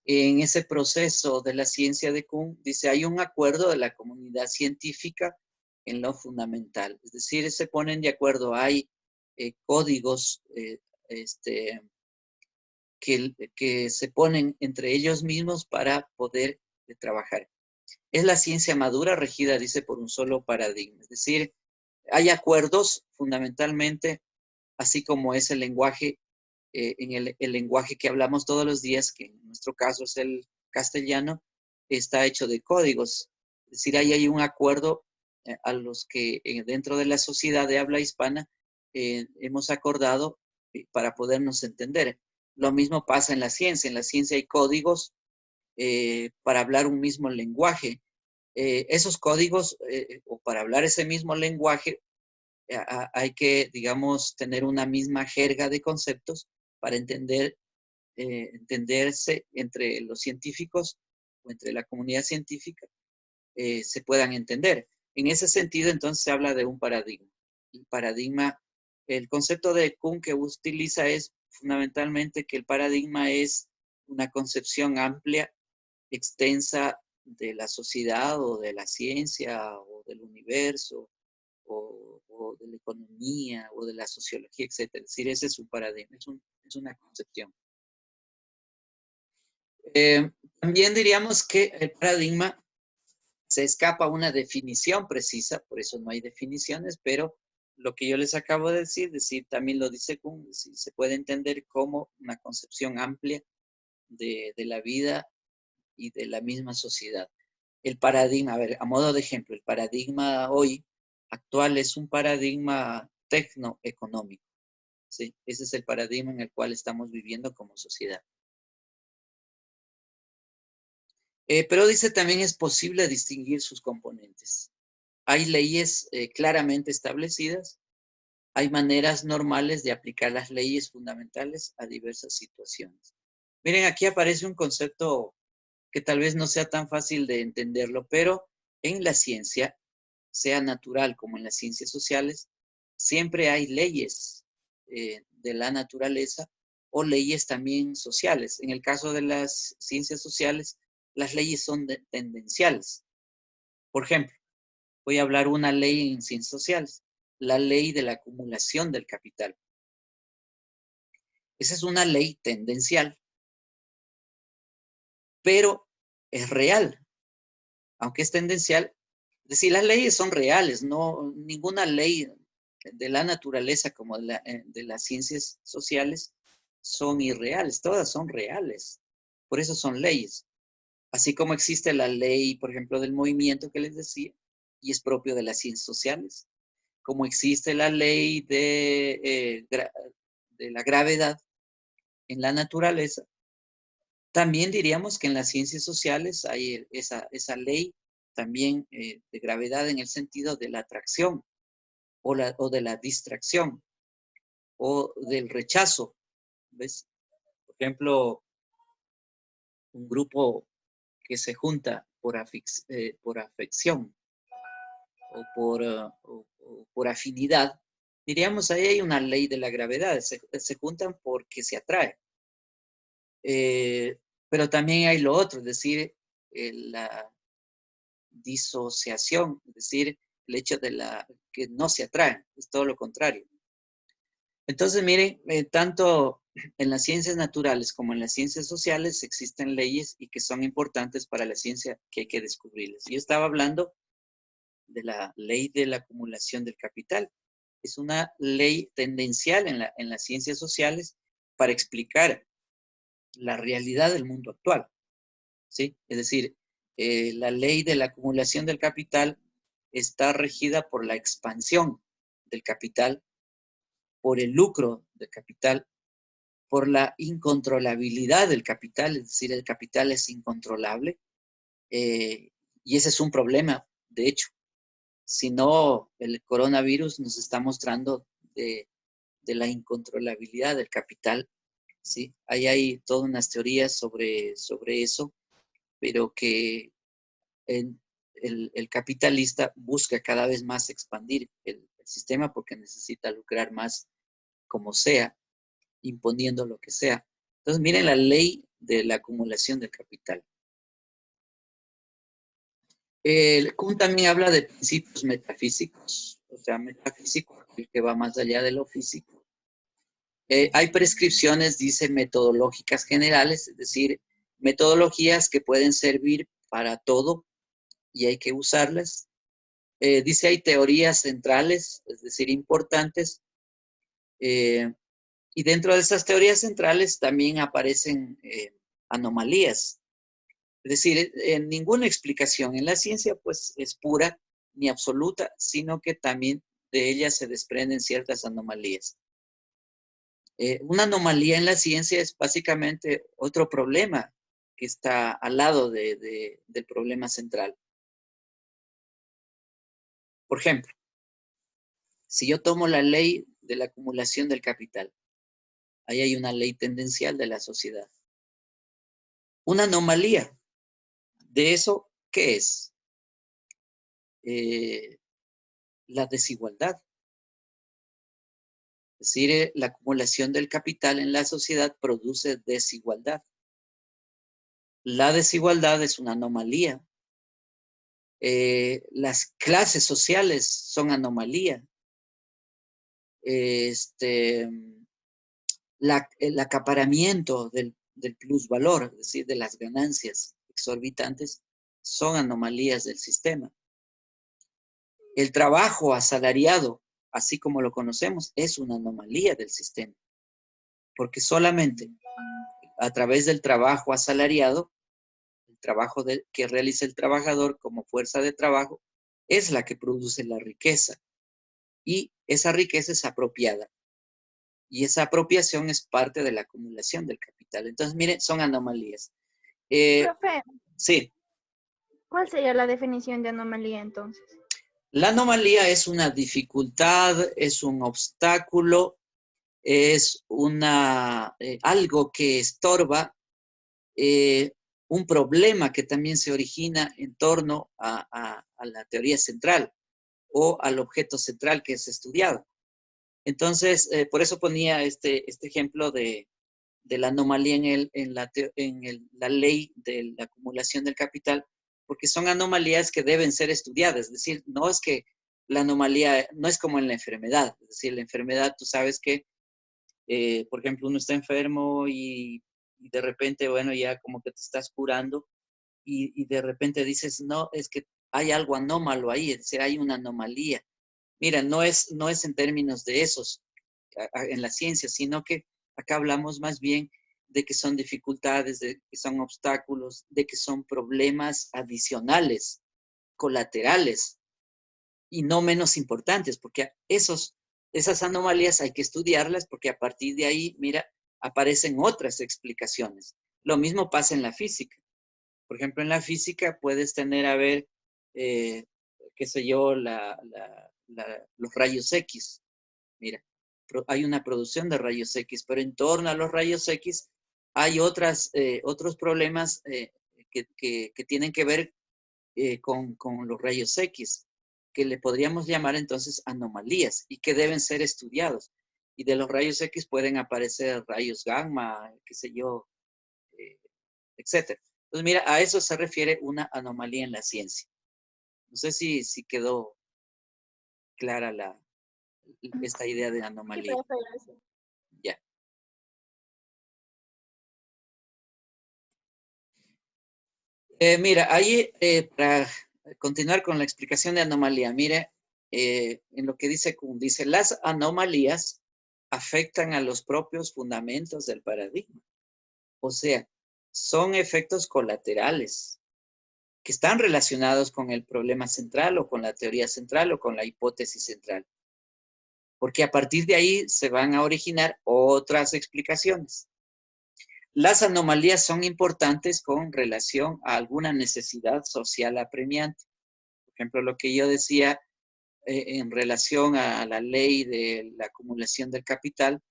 Speaker 1: en ese proceso de la ciencia de Kuhn, dice, hay un acuerdo de la comunidad científica en lo fundamental. Es decir, se ponen de acuerdo, hay códigos que se ponen entre ellos mismos para poder trabajar. Es la ciencia madura regida, dice, por un solo paradigma. Es decir, hay acuerdos fundamentalmente, así como es el lenguaje, en el lenguaje que hablamos todos los días, que en nuestro caso es el castellano, está hecho de códigos. Es decir, ahí hay un acuerdo a los que dentro de la sociedad de habla hispana hemos acordado para podernos entender. Lo mismo pasa en la ciencia. En la ciencia hay códigos para hablar un mismo lenguaje. Esos códigos, o para hablar ese mismo lenguaje, hay que, digamos, tener una misma jerga de conceptos para entenderse entre los científicos o entre la comunidad científica, se puedan entender. En ese sentido, entonces, se habla de un paradigma. El paradigma, el concepto de Kuhn que utiliza es fundamentalmente que el paradigma es una concepción amplia, extensa de la sociedad o de la ciencia o del universo o de la economía o de la sociología, etc. Es decir, ese es un paradigma, es una concepción. También diríamos que el paradigma se escapa a una definición precisa, por eso no hay definiciones, pero lo que yo les acabo de decir también lo dice Kuhn, se puede entender como una concepción amplia de la vida y de la misma sociedad. El paradigma, a ver, a modo de ejemplo, el paradigma hoy actual es un paradigma tecnoeconómico. ¿Sí? Ese es el paradigma en el cual estamos viviendo como sociedad. Pero dice también es posible distinguir sus componentes. Hay leyes claramente establecidas, hay maneras normales de aplicar las leyes fundamentales a diversas situaciones. Miren, aquí aparece un concepto que tal vez no sea tan fácil de entenderlo, pero en la ciencia, sea natural como en las ciencias sociales, siempre hay leyes de la naturaleza o leyes también sociales. En el caso de las ciencias sociales, las leyes son tendenciales. Por ejemplo, voy a hablar una ley en ciencias sociales, la ley de la acumulación del capital. Esa es una ley tendencial, pero es real, aunque es tendencial. Es decir, las leyes son reales, no, ninguna ley de la naturaleza como de las ciencias sociales son irreales, todas son reales. Por eso son leyes. Así como existe la ley, por ejemplo, del movimiento que les decía, y es propio de las ciencias sociales, como existe la ley de la gravedad en la naturaleza, también diríamos que en las ciencias sociales hay esa ley también de gravedad en el sentido de la atracción o de la distracción o del rechazo. ¿Ves? Por ejemplo, un grupo que se junta por afección o por afinidad, diríamos ahí hay una ley de la gravedad, se juntan porque se atraen. Pero también hay lo otro, es decir, la disociación, es decir, el hecho de que no se atraen, es todo lo contrario. Entonces, miren, tanto en las ciencias naturales como en las ciencias sociales existen leyes y que son importantes para la ciencia que hay que descubrirlas. Yo estaba hablando de la ley de la acumulación del capital. Es una ley tendencial en las ciencias sociales para explicar la realidad del mundo actual, ¿sí? Es decir, la ley de la acumulación del capital está regida por la expansión del capital, por el lucro del capital, por la incontrolabilidad del capital, es decir, el capital es incontrolable, y ese es un problema, de hecho. Si no, el coronavirus nos está mostrando de la incontrolabilidad del capital, ¿sí? Ahí hay todas unas teorías sobre eso, pero que el capitalista busca cada vez más expandir el sistema porque necesita lucrar más como sea, imponiendo lo que sea. Entonces, miren la ley de la acumulación del capital. Kuhn también habla de principios metafísicos, o sea, metafísico, el que va más allá de lo físico. Hay prescripciones, dice, metodológicas generales, es decir, metodologías que pueden servir para todo y hay que usarlas. Dice, hay teorías centrales, es decir, importantes, y dentro de esas teorías centrales también aparecen anomalías. Es decir, ninguna explicación en la ciencia pues es pura ni absoluta, sino que también de ella se desprenden ciertas anomalías. Una anomalía en la ciencia es básicamente otro problema que está al lado del problema central. Por ejemplo, si yo tomo la ley de la acumulación del capital, ahí hay una ley tendencial de la sociedad. Una anomalía de eso, ¿qué es? La desigualdad. Es decir, la acumulación del capital en la sociedad produce desigualdad. La desigualdad es una anomalía. Las clases sociales son anomalía. El acaparamiento del plusvalor, es decir, de las ganancias exorbitantes, son anomalías del sistema. El trabajo asalariado, así como lo conocemos, es una anomalía del sistema, porque solamente a través del trabajo asalariado, el trabajo que realiza el trabajador como fuerza de trabajo, es la que produce la riqueza, y esa riqueza es apropiada, y esa apropiación es parte de la acumulación del capital. Entonces, miren, son anomalías.
Speaker 2: Profe,
Speaker 1: Sí.
Speaker 2: ¿cuál sería la definición de anomalía entonces?
Speaker 1: La anomalía es una dificultad, es un obstáculo, es algo que estorba, un problema que también se origina en torno a la teoría central o al objeto central que es estudiado. Entonces, por eso ponía este ejemplo de la anomalía en la ley de la acumulación del capital, porque son anomalías que deben ser estudiadas. Es decir, no es que la anomalía, no es como en la enfermedad. Es decir, la enfermedad, tú sabes que, por ejemplo, uno está enfermo y de repente, bueno, ya como que te estás curando y de repente dices, no, es que hay algo anómalo ahí, es decir, hay una anomalía. Mira, no es en términos de esos en la ciencia, sino que acá hablamos más bien de que son dificultades, de que son obstáculos, de que son problemas adicionales, colaterales, y no menos importantes, porque esas anomalías hay que estudiarlas porque a partir de ahí, mira, aparecen otras explicaciones. Lo mismo pasa en la física. Por ejemplo, en la física puedes tener, a ver, qué sé yo, los rayos X. Mira, hay una producción de rayos X, pero en torno a los rayos X hay otros problemas que tienen que ver con los rayos X, que le podríamos llamar entonces anomalías y que deben ser estudiados. Y de los rayos X pueden aparecer rayos gamma, qué sé yo, etcétera. Entonces, mira, a eso se refiere una anomalía en la ciencia. No sé si quedó clara esta idea de
Speaker 8: Sí,
Speaker 1: anomalía.
Speaker 8: profe, gracias.
Speaker 1: Ya. Mira, ahí para continuar con la explicación de anomalía, mire, en lo que dice Kuhn, dice, las anomalías afectan a los propios fundamentos del paradigma. O sea, son efectos colaterales que están relacionados con el problema central o con la teoría central o con la hipótesis central. Porque a partir de ahí se van a originar otras explicaciones. Las anomalías son importantes con relación a alguna necesidad social apremiante. Por ejemplo, lo que yo decía en relación a la ley de la acumulación del capital,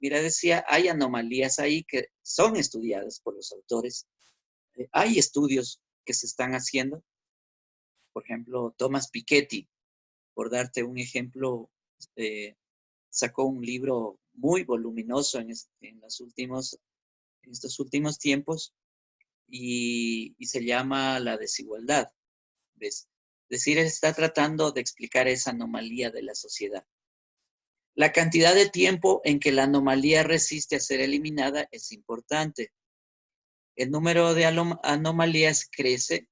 Speaker 1: mira, decía, hay anomalías ahí que son estudiadas por los autores. Hay estudios que se están haciendo. Por ejemplo, Thomas Piketty, por darte un ejemplo, sacó un libro muy voluminoso en estos últimos tiempos y se llama La desigualdad. ¿Ves? Es decir, él está tratando de explicar esa anomalía de la sociedad. La cantidad de tiempo en que la anomalía resiste a ser eliminada es importante. El número de anomalías crece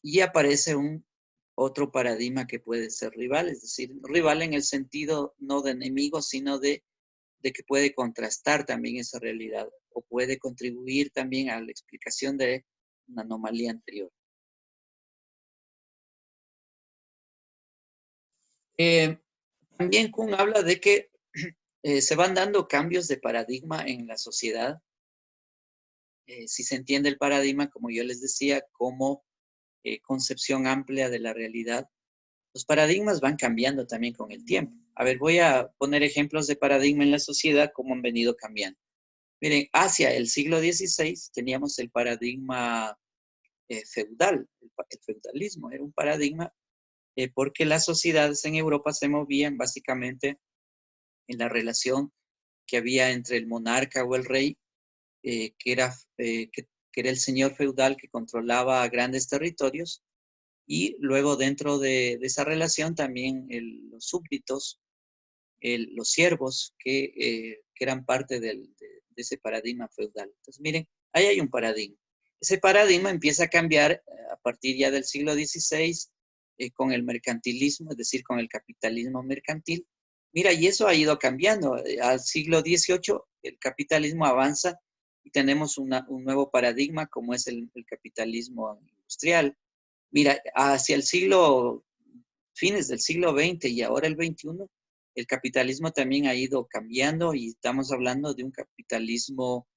Speaker 1: y aparece otro paradigma que puede ser rival, es decir, rival en el sentido no de enemigo, sino de que puede contrastar también esa realidad o puede contribuir también a la explicación de una anomalía anterior. También Kuhn habla de que se van dando cambios de paradigma en la sociedad. Si se entiende el paradigma, como yo les decía, como concepción amplia de la realidad, los paradigmas van cambiando también con el tiempo. A ver, voy a poner ejemplos de paradigma en la sociedad, cómo han venido cambiando. Miren, hacia el siglo XVI teníamos el paradigma feudal, el feudalismo. Era un paradigma porque las sociedades en Europa se movían básicamente en la relación que había entre el monarca o el rey, que era el señor feudal que controlaba grandes territorios, y luego dentro de esa relación también los súbditos, los siervos, que eran parte de ese paradigma feudal. Entonces, miren, ahí hay un paradigma. Ese paradigma empieza a cambiar a partir ya del siglo XVI con el mercantilismo, es decir, con el capitalismo mercantil. Mira, y eso ha ido cambiando. Al siglo XVIII el capitalismo avanza y tenemos un nuevo paradigma como es el capitalismo industrial. Mira, hacia fines del siglo XX y ahora el XXI, el capitalismo también ha ido cambiando y estamos hablando de un capitalismo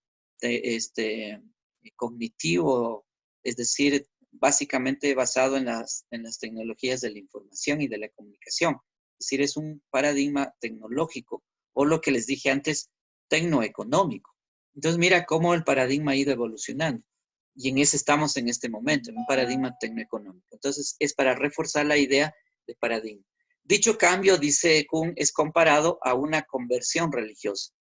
Speaker 1: cognitivo, es decir, básicamente basado en las tecnologías de la información y de la comunicación. Es decir, es un paradigma tecnológico o lo que les dije antes, tecnoeconómico. Entonces, mira cómo el paradigma ha ido evolucionando. Y en ese estamos en este momento, en un paradigma tecnoeconómico. Entonces, es para reforzar la idea de paradigma. Dicho cambio, dice Kuhn, es comparado a una conversión religiosa.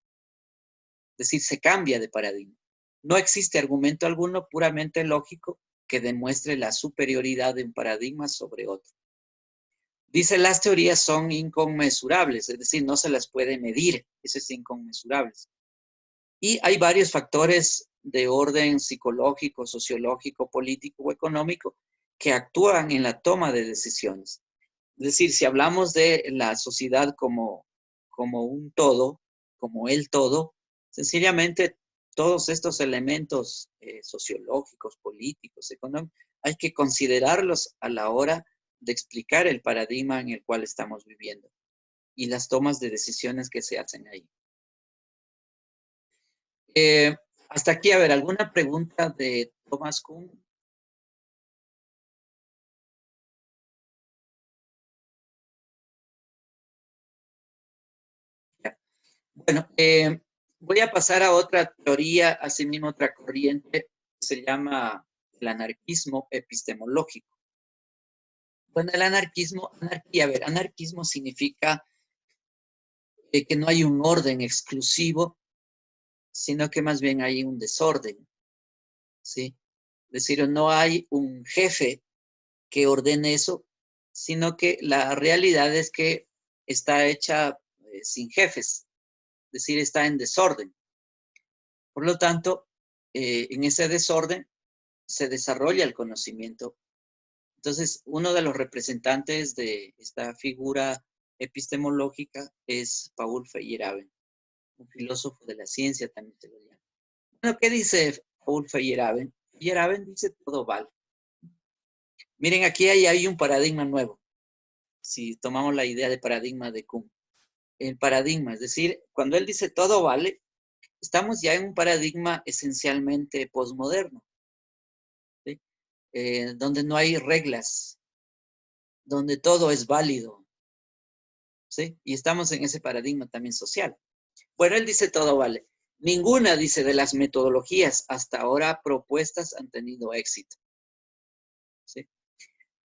Speaker 1: Es decir, se cambia de paradigma. No existe argumento alguno puramente lógico que demuestre la superioridad de un paradigma sobre otro. Dice, las teorías son inconmensurables, es decir, no se las puede medir, eso es inconmensurables. Y hay varios factores de orden psicológico, sociológico, político o económico que actúan en la toma de decisiones. Es decir, si hablamos de la sociedad como un todo, como el todo, sencillamente todos estos elementos sociológicos, políticos, económicos, hay que considerarlos a la hora de explicar el paradigma en el cual estamos viviendo y las tomas de decisiones que se hacen ahí. Hasta aquí, a ver, ¿alguna pregunta de Thomas Kuhn? Ya. Bueno, voy a pasar a otra teoría, asimismo otra corriente, que se llama el anarquismo epistemológico. Bueno, el anarquismo, anarquía, a ver, anarquismo significa que no hay un orden exclusivo, sino que más bien hay un desorden, ¿sí? Es decir, no hay un jefe que ordene eso, sino que la realidad es que está hecha sin jefes, es decir, está en desorden. Por lo tanto, en ese desorden se desarrolla el conocimiento. Entonces, uno de los representantes de esta figura epistemológica es Paul Feyerabend, un filósofo de la ciencia también se lo llama. Bueno, ¿qué dice Paul Feyerabend? Feyerabend dice todo vale. Miren, aquí hay un paradigma nuevo. Si tomamos la idea de paradigma de Kuhn. El paradigma, es decir, cuando él dice todo vale, estamos ya en un paradigma esencialmente posmoderno, ¿sí? Donde no hay reglas, donde todo es válido, ¿sí? Y estamos en ese paradigma también social. Bueno, él dice todo vale. Ninguna, dice, de las metodologías hasta ahora propuestas han tenido éxito, ¿sí?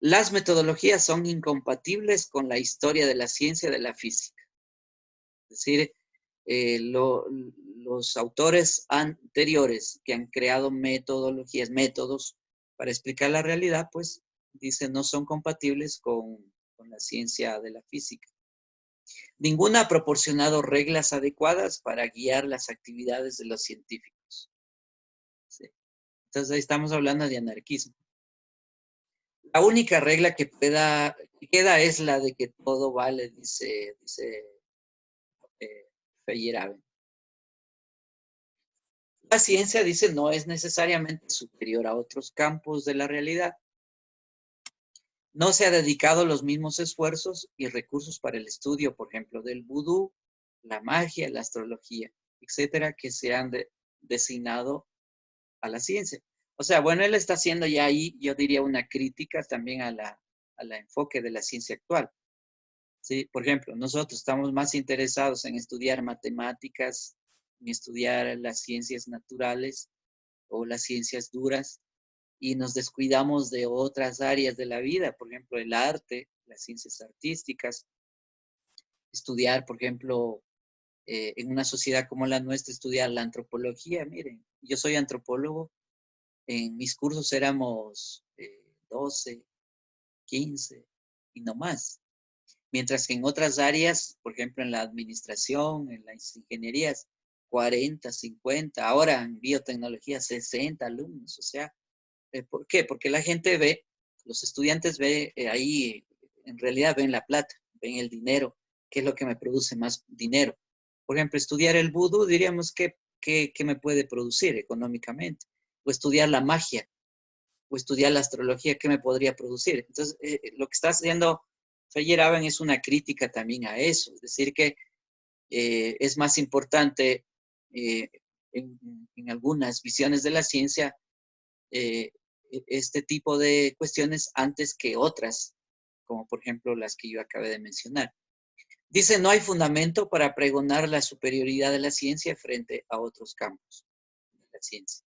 Speaker 1: Las metodologías son incompatibles con la historia de la ciencia de la física. Es decir, los autores anteriores que han creado metodologías, métodos para explicar la realidad, pues dicen no son compatibles con la ciencia de la física. Ninguna ha proporcionado reglas adecuadas para guiar las actividades de los científicos. ¿Sí? Entonces ahí estamos hablando de anarquismo. La única regla que queda es la de que todo vale, dice Feyerabend. La ciencia, dice, no es necesariamente superior a otros campos de la realidad. No se ha dedicado los mismos esfuerzos y recursos para el estudio, por ejemplo, del vudú, la magia, la astrología, etcétera, que se han designado a la ciencia. O sea, bueno, él está haciendo ya ahí, yo diría, una crítica también a la enfoque de la ciencia actual. ¿Sí? Por ejemplo, nosotros estamos más interesados en estudiar matemáticas, en estudiar las ciencias naturales o las ciencias duras, y nos descuidamos de otras áreas de la vida, por ejemplo, el arte, las ciencias artísticas, estudiar, por ejemplo, en una sociedad como la nuestra, estudiar la antropología. Miren, yo soy antropólogo, en mis cursos éramos 12, 15 y no más. Mientras que en otras áreas, por ejemplo, en la administración, en las ingenierías, 40, 50, ahora en biotecnología 60 alumnos. O sea, ¿por qué? Porque la gente ve, los estudiantes ven ahí, en realidad ven la plata, ven el dinero, qué es lo que me produce más dinero. Por ejemplo, estudiar el vudú, diríamos, ¿qué me puede producir económicamente? O estudiar la magia, o estudiar la astrología, ¿qué me podría producir? Entonces, lo que está haciendo Feyerabend es una crítica también a eso, es decir, que es más importante en algunas visiones de la ciencia este tipo de cuestiones antes que otras, como por ejemplo las que yo acabé de mencionar. Dice, no hay fundamento para pregonar la superioridad de la ciencia frente a otros campos de la ciencia.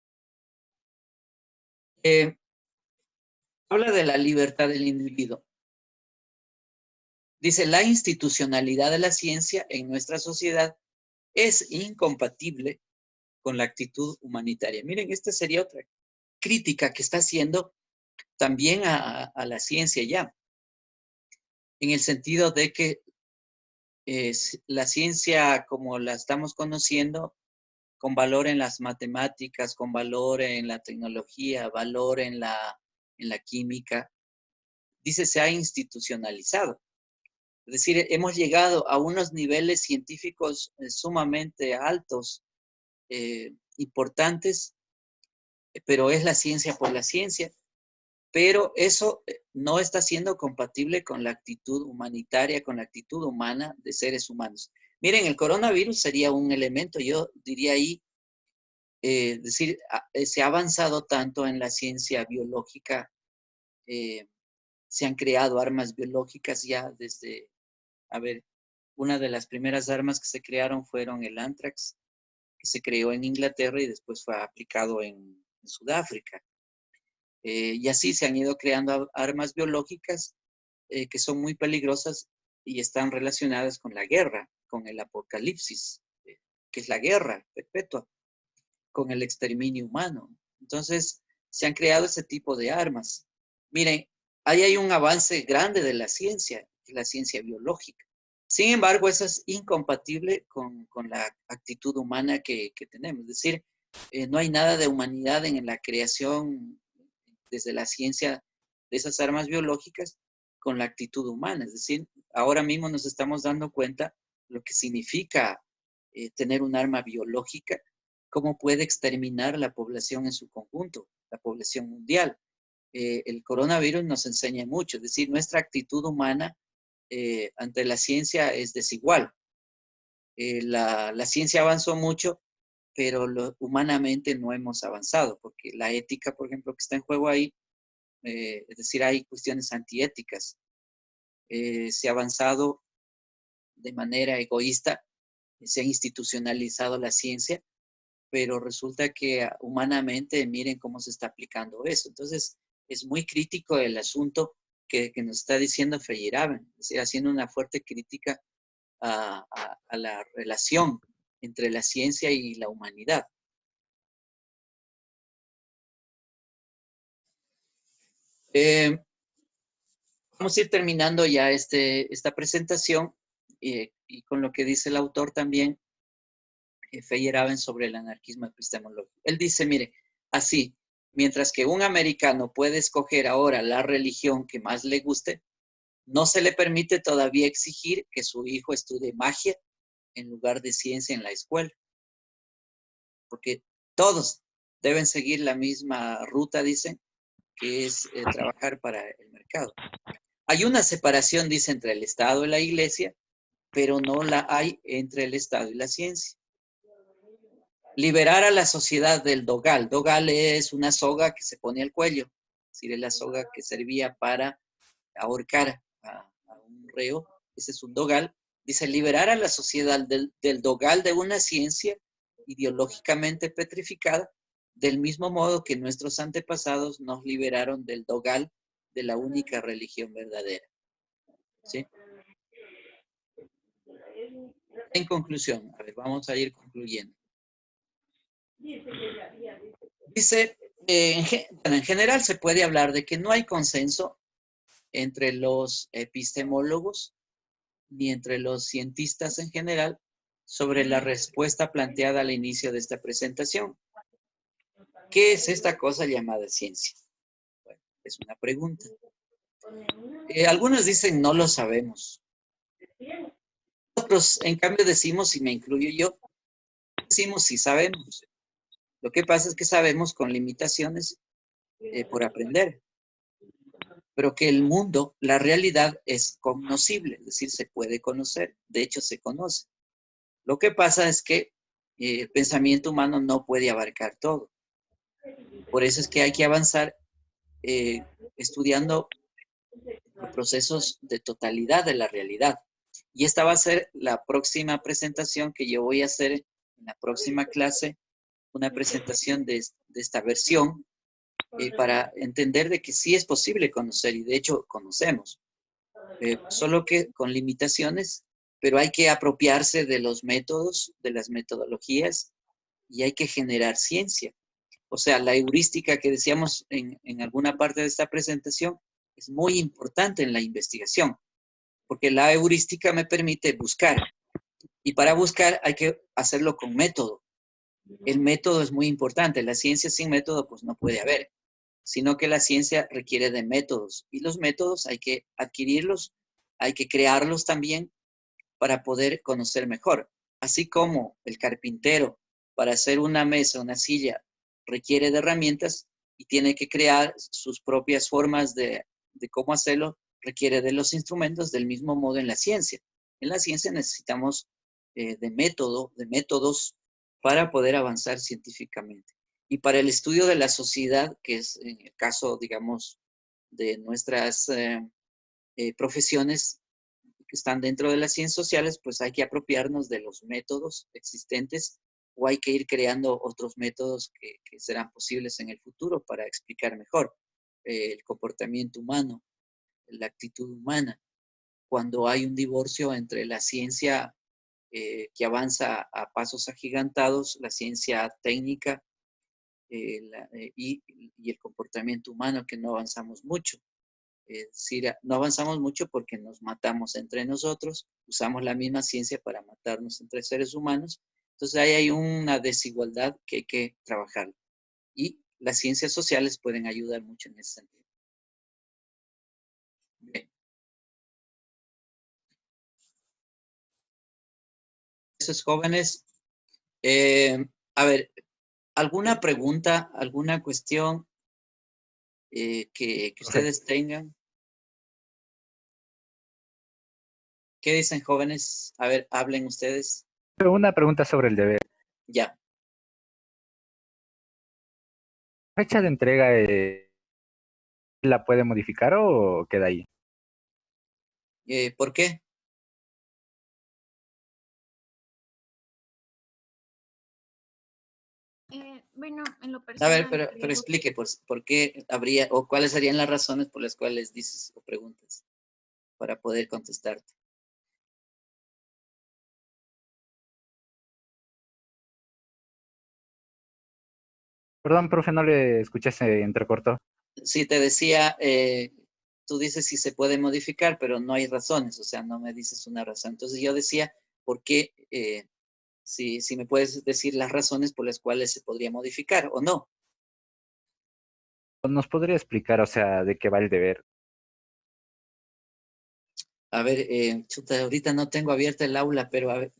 Speaker 1: Habla de la libertad del individuo. Dice, la institucionalidad de la ciencia en nuestra sociedad es incompatible con la actitud humanitaria. Miren, esta sería otra crítica que está haciendo también a la ciencia ya, en el sentido de que la ciencia como la estamos conociendo, con valor en las matemáticas, con valor en la tecnología, valor en la química, dice se ha institucionalizado. Es decir, hemos llegado a unos niveles científicos sumamente altos, importantes, pero es la ciencia por la ciencia. Pero eso no está siendo compatible con la actitud humanitaria, con la actitud humana de seres humanos. Miren, el coronavirus sería un elemento, yo diría ahí, decir, se ha avanzado tanto en la ciencia biológica, se han creado armas biológicas ya desde, a ver, una de las primeras armas que se crearon fueron el anthrax, que se creó en Inglaterra y después fue aplicado en Sudáfrica. Y así se han ido creando armas biológicas que son muy peligrosas y están relacionadas con la guerra, con el apocalipsis, que es la guerra perpetua, con el exterminio humano. Entonces, se han creado ese tipo de armas. Miren, ahí hay un avance grande de la ciencia biológica. Sin embargo, eso es incompatible con la actitud humana que tenemos. Es decir, no hay nada de humanidad en la creación desde la ciencia de esas armas biológicas con la actitud humana. Es decir, ahora mismo nos estamos dando cuenta lo que significa tener un arma biológica, cómo puede exterminar la población en su conjunto, la población mundial. El coronavirus nos enseña mucho, es decir, nuestra actitud humana ante la ciencia es desigual. La ciencia avanzó mucho, pero humanamente no hemos avanzado, porque la ética, por ejemplo, que está en juego ahí, es decir, hay cuestiones antiéticas. Se ha avanzado de manera egoísta, se ha institucionalizado la ciencia, pero resulta que humanamente miren cómo se está aplicando eso. Entonces, es muy crítico el asunto que nos está diciendo Feyerabend, es decir, haciendo una fuerte crítica a la relación entre la ciencia y la humanidad. Vamos a ir terminando ya esta presentación y con lo que dice el autor también, Feyerabend, sobre el anarquismo epistemológico. Él dice, mire, así, mientras que un americano puede escoger ahora la religión que más le guste, no se le permite todavía exigir que su hijo estudie magia en lugar de ciencia en la escuela. Porque todos deben seguir la misma ruta, dicen, que es trabajar para el mercado. Hay una separación, dice, entre el Estado y la Iglesia, pero no la hay entre el Estado y la ciencia. Liberar a la sociedad del dogal. Dogal es una soga que se pone al cuello, es decir, es la soga que servía para ahorcar a un reo. Ese es un dogal. Dice, liberar a la sociedad del dogal de una ciencia ideológicamente petrificada, del mismo modo que nuestros antepasados nos liberaron del dogal de la única religión verdadera. ¿Sí? En conclusión, a ver, vamos a ir concluyendo. Dice, en general se puede hablar de que no hay consenso entre los epistemólogos ni entre los cientistas en general sobre la respuesta planteada al inicio de esta presentación. ¿Qué es esta cosa llamada ciencia? Bueno, es una pregunta. Algunos dicen no lo sabemos. Nosotros, en cambio, decimos, y me incluyo yo, decimos sí sabemos. Lo que pasa es que sabemos con limitaciones por aprender. Pero que el mundo, la realidad es cognoscible, es decir, se puede conocer. De hecho, se conoce. Lo que pasa es que el pensamiento humano no puede abarcar todo. Por eso es que hay que avanzar estudiando procesos de totalidad de la realidad. Y esta va a ser la próxima presentación que yo voy a hacer en la próxima clase, una presentación de esta versión para entender de que sí es posible conocer, y de hecho conocemos, solo que con limitaciones, pero hay que apropiarse de los métodos, de las metodologías, y hay que generar ciencia. O sea, la heurística que decíamos en alguna parte de esta presentación es muy importante en la investigación, porque la heurística me permite buscar, y para buscar hay que hacerlo con método. El método es muy importante, la ciencia sin método pues no puede haber. sino que la ciencia requiere de métodos y los métodos hay que adquirirlos, hay que crearlos también para poder conocer mejor. Así como el carpintero para hacer una mesa, una silla, requiere de herramientas y tiene que crear sus propias formas de cómo hacerlo, requiere de los instrumentos del mismo modo en la ciencia. En la ciencia necesitamos de métodos para poder avanzar científicamente. Y para el estudio de la sociedad, que es en el caso, digamos, de nuestras profesiones que están dentro de las ciencias sociales, pues hay que apropiarnos de los métodos existentes o hay que ir creando otros métodos que serán posibles en el futuro para explicar mejor el comportamiento humano, la actitud humana. Cuando hay un divorcio entre la ciencia que avanza a pasos agigantados, la ciencia técnica y el comportamiento humano, que no avanzamos mucho. Es decir, no avanzamos mucho porque nos matamos entre nosotros, usamos la misma ciencia para matarnos entre seres humanos. Entonces ahí hay una desigualdad que hay que trabajar. Y las ciencias sociales pueden ayudar mucho en ese sentido. Bien. Esos jóvenes, a ver, ¿alguna pregunta, alguna cuestión que ustedes tengan? ¿Qué dicen, jóvenes? A ver, hablen ustedes.
Speaker 6: Una pregunta sobre el deber.
Speaker 1: Ya.
Speaker 6: ¿Fecha de entrega la puede modificar o queda ahí?
Speaker 1: ¿Por qué?
Speaker 7: Bueno, en lo
Speaker 1: A
Speaker 7: personal.
Speaker 1: ver, pero explique por qué habría o cuáles serían las razones por las cuales dices o preguntas para poder contestarte.
Speaker 6: Perdón, profe, no le escuché, se entrecortó.
Speaker 1: Sí, te decía, tú dices si se puede modificar, pero no hay razones, o sea, no me dices una razón. Entonces yo decía, ¿por qué? Si me puedes decir las razones por las cuales se podría modificar o no.
Speaker 6: ¿Nos podría explicar, o sea, de qué va el deber?
Speaker 1: A ver, chuta, ahorita no tengo abierta el aula, pero a ver,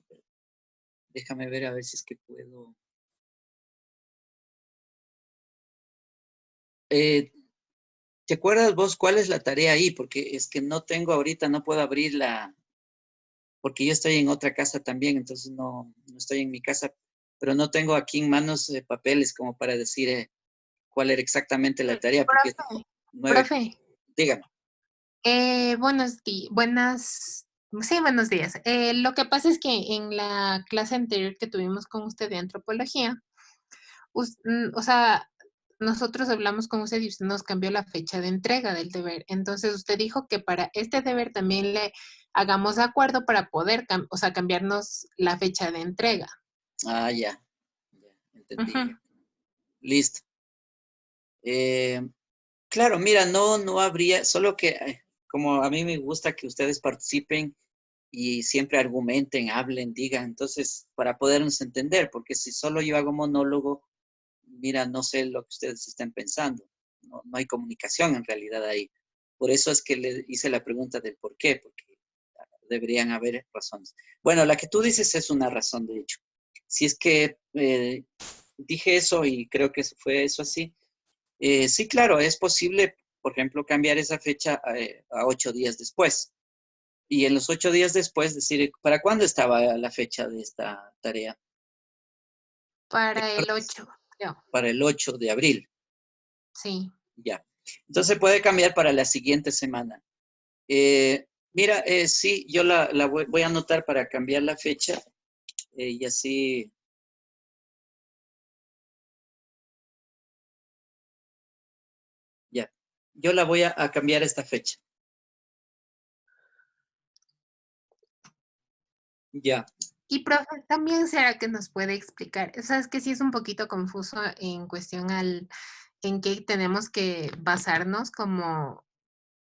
Speaker 1: déjame ver a ver si es que puedo. ¿Te acuerdas vos cuál es la tarea ahí? Porque es que no tengo ahorita, no puedo abrirla, porque yo estoy en otra casa también, entonces no estoy en mi casa, pero no tengo aquí en manos papeles como para decir cuál era exactamente la tarea. Porque
Speaker 9: Profe,
Speaker 1: dígame.
Speaker 9: buenos días. Lo que pasa es que en la clase anterior que tuvimos con usted de antropología, o sea, nosotros hablamos con usted y usted nos cambió la fecha de entrega del deber. Entonces usted dijo que para este deber también le hagamos de acuerdo para poder, cambiarnos la fecha de entrega.
Speaker 1: Ah, ya entendí. Listo. Claro, mira, no habría, solo que como a mí me gusta que ustedes participen y siempre argumenten, hablen, digan, entonces para podernos entender, porque si solo yo hago monólogo, mira, no sé lo que ustedes estén pensando, no hay comunicación en realidad ahí. Por eso es que le hice la pregunta del por qué, porque deberían haber razones. Bueno, la que tú dices es una razón, de hecho. Si es que dije eso y creo que fue eso así, sí, claro, es posible, por ejemplo, cambiar esa fecha a 8 días después. Y en los 8 días después decir, ¿para cuándo estaba la fecha de esta tarea?
Speaker 9: Para el 8, creo.
Speaker 1: Para el 8 de abril.
Speaker 9: Sí.
Speaker 1: Ya. Entonces puede cambiar para la siguiente semana. Mira, sí, yo la voy a anotar para cambiar la fecha y así. Ya. Yo la voy a cambiar esta fecha. Ya.
Speaker 9: Y profe, también será que nos puede explicar, o sea, es que sí es un poquito confuso en cuestión en qué tenemos que basarnos como,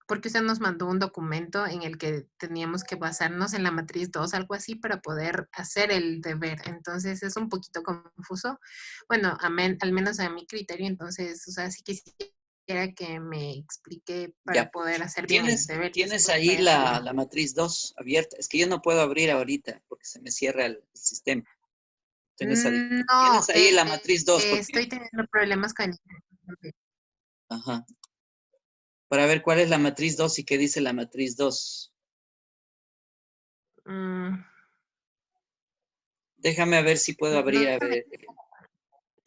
Speaker 9: porque usted nos mandó un documento en el que teníamos que basarnos en la matriz 2, algo así, para poder hacer el deber. Entonces es un poquito confuso. Bueno, al menos a mi criterio, entonces, o sea, sí quisiera quisiera que me explique para
Speaker 1: Ya.
Speaker 9: poder hacer bien el deber.
Speaker 1: ¿Tienes ahí la matriz 2 abierta? Es que yo no puedo abrir ahorita porque se me cierra el sistema. Tengo esa dificultad.
Speaker 9: No,
Speaker 1: ¿Tienes ahí la matriz 2?
Speaker 9: estoy teniendo problemas con el internet.
Speaker 1: Ajá. Para ver cuál es la matriz 2 y qué dice la matriz 2. Déjame ver si puedo abrir. A ver.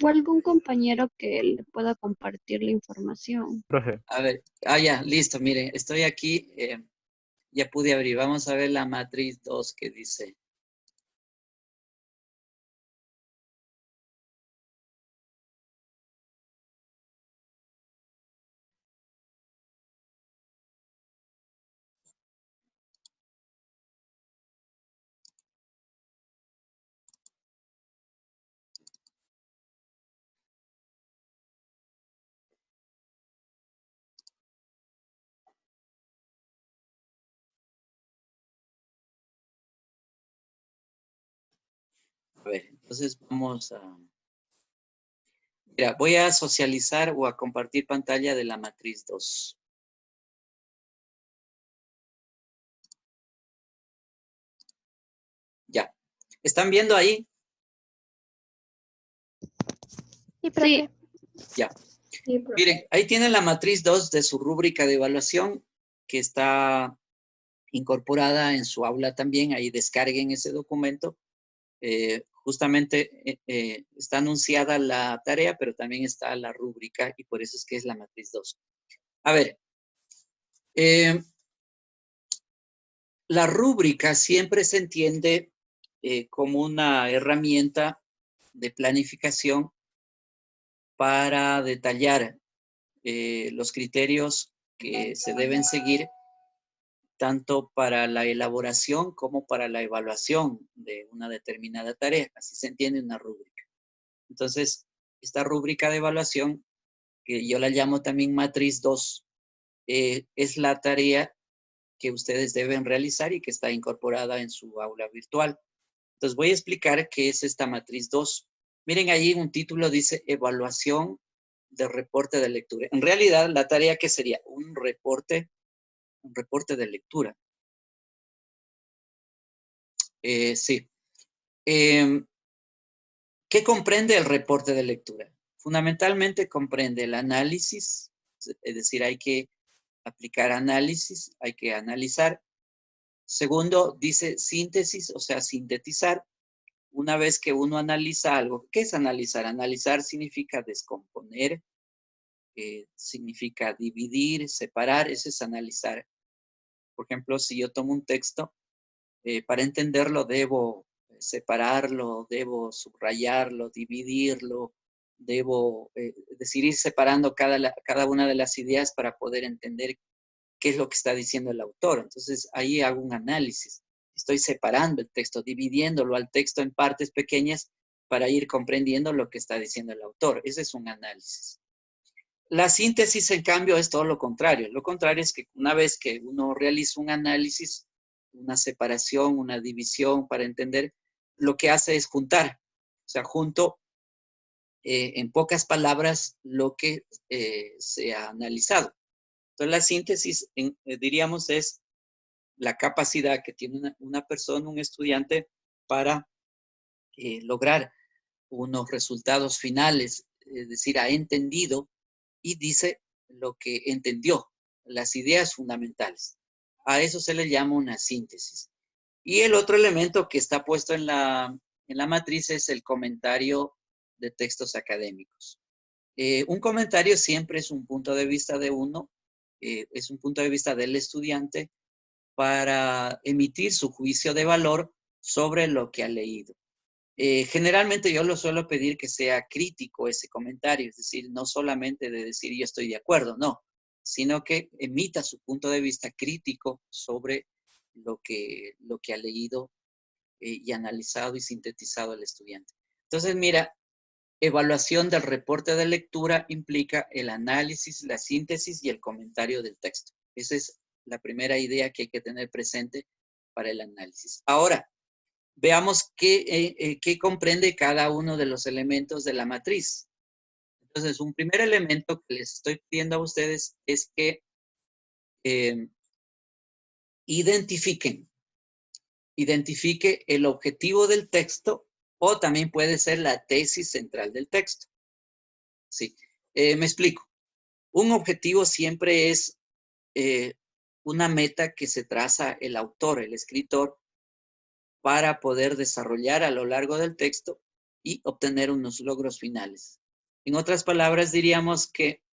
Speaker 10: ¿O algún compañero que le pueda compartir la información?
Speaker 6: Profe.
Speaker 1: A ver, ya, listo, miren, estoy aquí, ya pude abrir. Vamos a ver la matriz 2 que dice. A ver, entonces vamos a... Mira, voy a socializar o a compartir pantalla de la matriz 2. Ya. ¿Están viendo ahí?
Speaker 10: Sí, profe.
Speaker 1: Ya.
Speaker 7: Sí, profe.
Speaker 1: Miren, ahí tienen la matriz 2 de su rúbrica de evaluación que está incorporada en su aula también. Ahí descarguen ese documento. Justamente está anunciada la tarea, pero también está la rúbrica y por eso es que es la matriz 2. A ver, la rúbrica siempre se entiende como una herramienta de planificación para detallar los criterios que se deben seguir tanto para la elaboración como para la evaluación de una determinada tarea. Así se entiende una rúbrica. Entonces, esta rúbrica de evaluación, que yo la llamo también matriz 2, es la tarea que ustedes deben realizar y que está incorporada en su aula virtual. Entonces, voy a explicar qué es esta matriz 2. Miren ahí un título dice evaluación de reporte de lectura. En realidad, la tarea que sería un reporte de lectura. Sí. ¿Qué comprende el reporte de lectura? Fundamentalmente comprende el análisis, es decir, hay que aplicar análisis, hay que analizar. Segundo, dice síntesis, o sea, sintetizar. Una vez que uno analiza algo, ¿qué es analizar? Analizar significa descomponer, significa dividir, separar, eso es analizar. Por ejemplo, si yo tomo un texto, para entenderlo debo separarlo, debo subrayarlo, dividirlo, debo decir, ir separando cada una de las ideas para poder entender qué es lo que está diciendo el autor. Entonces, ahí hago un análisis. Estoy separando el texto, dividiéndolo al texto en partes pequeñas para ir comprendiendo lo que está diciendo el autor. Ese es un análisis. La síntesis, en cambio, es todo lo contrario. Lo contrario es que una vez que uno realiza un análisis, una separación, una división para entender, lo que hace es juntar. O sea, junto en pocas palabras lo que se ha analizado. Entonces, la síntesis, diríamos, es la capacidad que tiene una persona, un estudiante, para lograr unos resultados finales, es decir, ha entendido y dice lo que entendió, las ideas fundamentales. A eso se le llama una síntesis. Y el otro elemento que está puesto en la matriz es el comentario de textos académicos. Un comentario siempre es un punto de vista de uno, es un punto de vista del estudiante para emitir su juicio de valor sobre lo que ha leído. Generalmente yo lo suelo pedir que sea crítico ese comentario, es decir, no solamente de decir yo estoy de acuerdo, no, sino que emita su punto de vista crítico sobre lo que ha leído y analizado y sintetizado el estudiante. Entonces, mira, evaluación del reporte de lectura implica el análisis, la síntesis y el comentario del texto. Esa es la primera idea que hay que tener presente para el análisis. Ahora, veamos qué comprende cada uno de los elementos de la matriz. Entonces, un primer elemento que les estoy pidiendo a ustedes es que identifique el objetivo del texto o también puede ser la tesis central del texto. Sí, me explico. Un objetivo siempre es una meta que se traza el autor, el escritor, para poder desarrollar a lo largo del texto y obtener unos logros finales. En otras palabras, diríamos que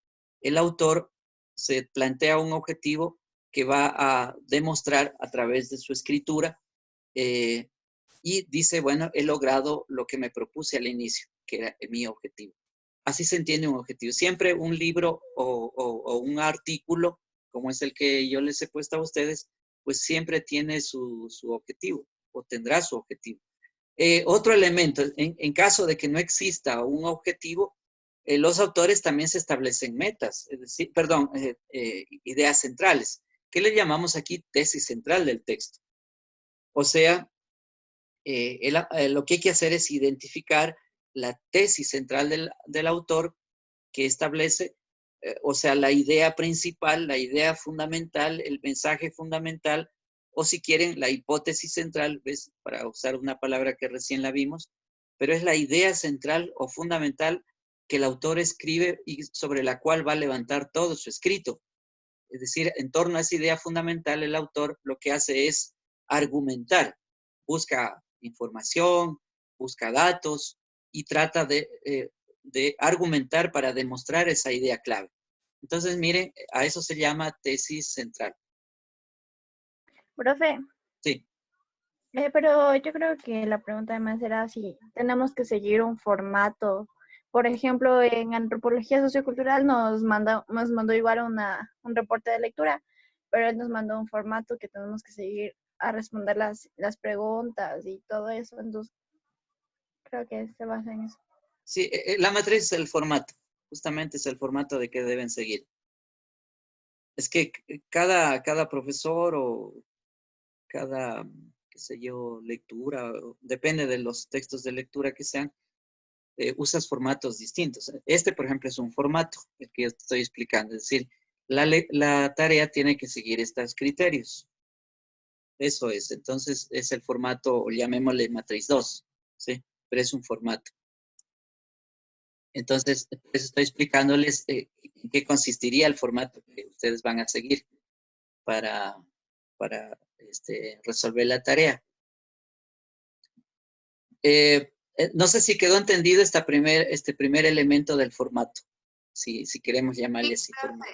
Speaker 1: el autor se plantea un objetivo que va a demostrar a través de su escritura y dice, bueno, he logrado lo que me propuse al inicio, que era mi objetivo. Así se entiende un objetivo. Siempre un libro o un artículo, como es el que yo les he puesto a ustedes, pues siempre tiene su objetivo o tendrá su objetivo. Otro elemento, en caso de que no exista un objetivo, los autores también se establecen metas, es decir, perdón, ideas centrales. ¿Qué le llamamos aquí? Tesis central del texto. O sea, lo que hay que hacer es identificar la tesis central del autor que establece, o sea, la idea principal, la idea fundamental, el mensaje fundamental, o si quieren, la hipótesis central, ¿ves? Para usar una palabra que recién la vimos, pero es la idea central o fundamental que el autor escribe y sobre la cual va a levantar todo su escrito. Es decir, en torno a esa idea fundamental, el autor lo que hace es argumentar, busca información, busca datos y trata de argumentar para demostrar esa idea clave. Entonces, miren, a eso se llama tesis central.
Speaker 2: Profe,
Speaker 1: Sí.
Speaker 2: pero yo creo que la pregunta además era si tenemos que seguir un formato. Por ejemplo, en antropología sociocultural nos mandó igual un reporte de lectura, pero él nos mandó un formato que tenemos que seguir a responder las preguntas y todo eso. Entonces, creo que se basa en eso.
Speaker 1: Sí, la matriz es el formato. Justamente es el formato de que deben seguir. Es que cada profesor o cada, qué sé yo, lectura, depende de los textos de lectura que sean, usas formatos distintos. Este, por ejemplo, es un formato, el que yo te estoy explicando. Es decir, la tarea tiene que seguir estos criterios. Eso es. Entonces, es el formato, llamémosle matriz 2, ¿sí? Pero es un formato. Entonces, pues estoy explicándoles en qué consistiría el formato que ustedes van a seguir para resolver la tarea. No sé si quedó entendido este primer elemento del formato, si queremos llamarle así formato.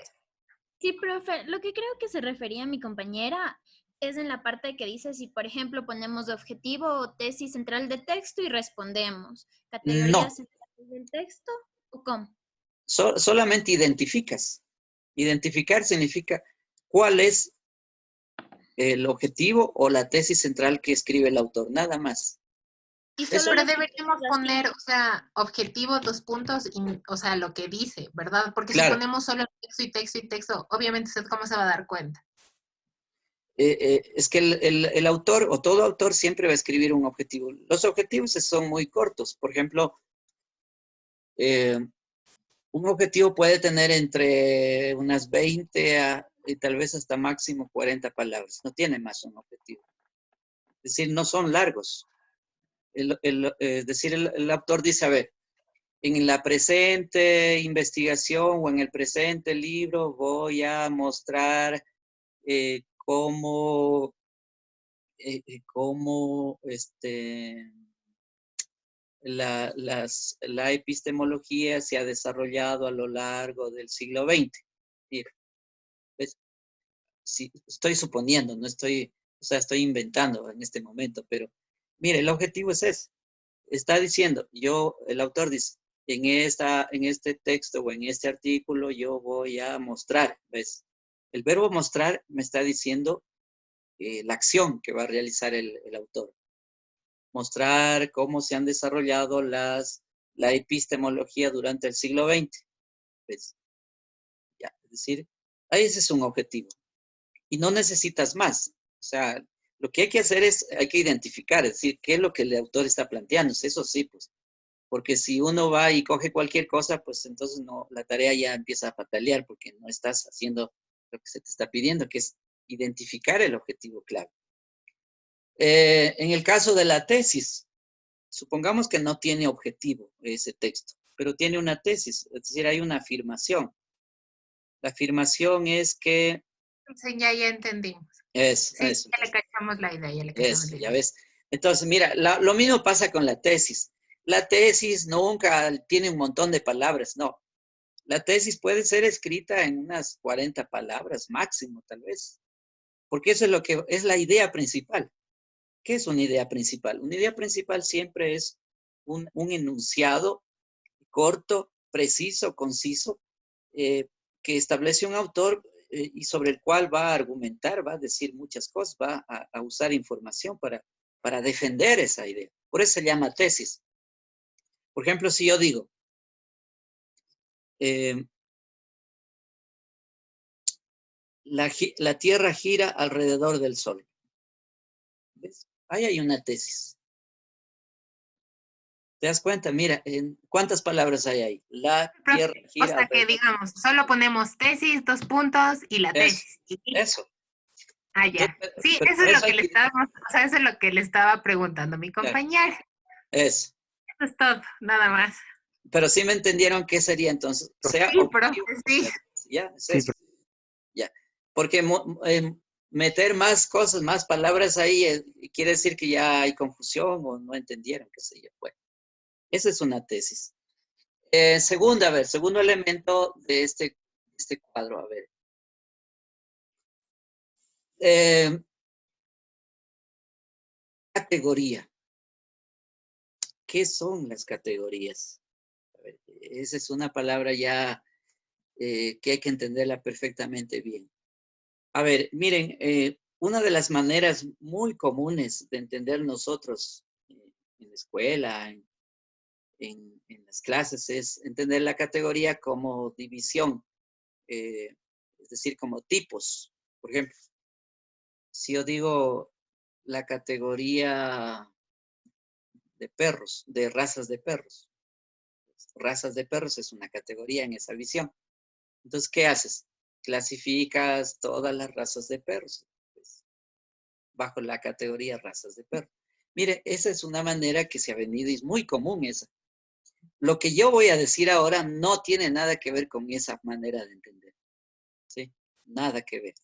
Speaker 11: Sí, profe, lo que creo que se refería a mi compañera es en la parte que dice si, por ejemplo, ponemos objetivo o tesis central de texto y respondemos. ¿Categorías centrales del texto o cómo?
Speaker 1: Solamente identificas. Identificar significa cuál es el objetivo o la tesis central que escribe el autor, nada más.
Speaker 9: Pero deberíamos poner, o sea, objetivo, 2 puntos, y, o sea, lo que dice, ¿verdad? Porque
Speaker 1: claro.
Speaker 9: Si ponemos solo texto y texto, obviamente, ¿cómo se va a dar cuenta?
Speaker 1: Es que el autor o todo autor siempre va a escribir un objetivo. Los objetivos son muy cortos. Por ejemplo, un objetivo puede tener entre unas 20 y tal vez hasta máximo 40 palabras. No tiene más un objetivo. Es decir, no son largos. Es decir, el autor dice, a ver, en la presente investigación o en el presente libro voy a mostrar cómo la epistemología se ha desarrollado a lo largo del siglo XX. Mira, sí, estoy suponiendo, no estoy, o sea, estoy inventando en este momento, pero mire, el objetivo es ese. Está diciendo, el autor dice, en este texto o en este artículo yo voy a mostrar, ¿ves? El verbo mostrar me está diciendo la acción que va a realizar el autor. Mostrar cómo se han desarrollado la epistemología durante el siglo XX. ¿Ves? Ya, es decir, ese es un objetivo. Y no necesitas más. O sea, lo que hay que hacer hay que identificar, es decir, qué es lo que el autor está planteando. Eso sí, pues. Porque si uno va y coge cualquier cosa, pues entonces no, la tarea ya empieza a patalear porque no estás haciendo lo que se te está pidiendo, que es identificar el objetivo clave. En el caso de la tesis, supongamos que no tiene objetivo ese texto, pero tiene una tesis, es decir, hay una afirmación. La afirmación es que...
Speaker 9: Sí, ya entendimos.
Speaker 1: Eso,
Speaker 9: Sí,
Speaker 1: eso.
Speaker 9: ya le cachamos la idea, ya le cachamos
Speaker 1: Eso,
Speaker 9: la
Speaker 1: ya
Speaker 9: idea.
Speaker 1: ves. Entonces, mira, lo mismo pasa con la tesis. La tesis nunca tiene un montón de palabras, no. La tesis puede ser escrita en unas 40 palabras máximo, tal vez. Porque eso es lo que es la idea principal. ¿Qué es una idea principal? Una idea principal siempre es un enunciado corto, preciso, conciso, que establece un autor y sobre el cual va a argumentar, va a decir muchas cosas, va a usar información para defender esa idea. Por eso se llama tesis. Por ejemplo, si yo digo, la Tierra gira alrededor del Sol. ¿Ves? Ahí hay una tesis. ¿Te das cuenta? Mira, ¿cuántas palabras hay ahí? La Tierra gira
Speaker 9: Hasta que digamos, solo ponemos tesis, 2 puntos y la tesis.
Speaker 1: Eso.
Speaker 9: Ah, ya. Sí, eso es lo que le estábamos, o sea, eso es lo que le estaba preguntando a mi compañero.
Speaker 1: Eso.
Speaker 9: Eso es todo, nada más.
Speaker 1: Pero sí me entendieron qué sería entonces. Sea
Speaker 9: sí, profe, sí.
Speaker 1: Ya, es eso. Ya. Porque meter más cosas, más palabras ahí, quiere decir que ya hay confusión o no entendieron, qué sé yo. Bueno, esa es una tesis. Segundo elemento de este cuadro, a ver. Categoría. ¿Qué son las categorías? A ver, esa es una palabra ya que hay que entenderla perfectamente bien. A ver, miren, una de las maneras muy comunes de entender nosotros en la escuela, en las clases, es entender la categoría como división, es decir, como tipos. Por ejemplo, si yo digo la categoría de perros, de razas de perros. Razas de perros es una categoría en esa visión. Entonces, ¿qué haces? Clasificas todas las razas de perros pues, bajo la categoría razas de perros. Mire, esa es una manera que se ha venido y es muy común esa. Lo que yo voy a decir ahora no tiene nada que ver con esa manera de entender. ¿Sí? Nada que ver.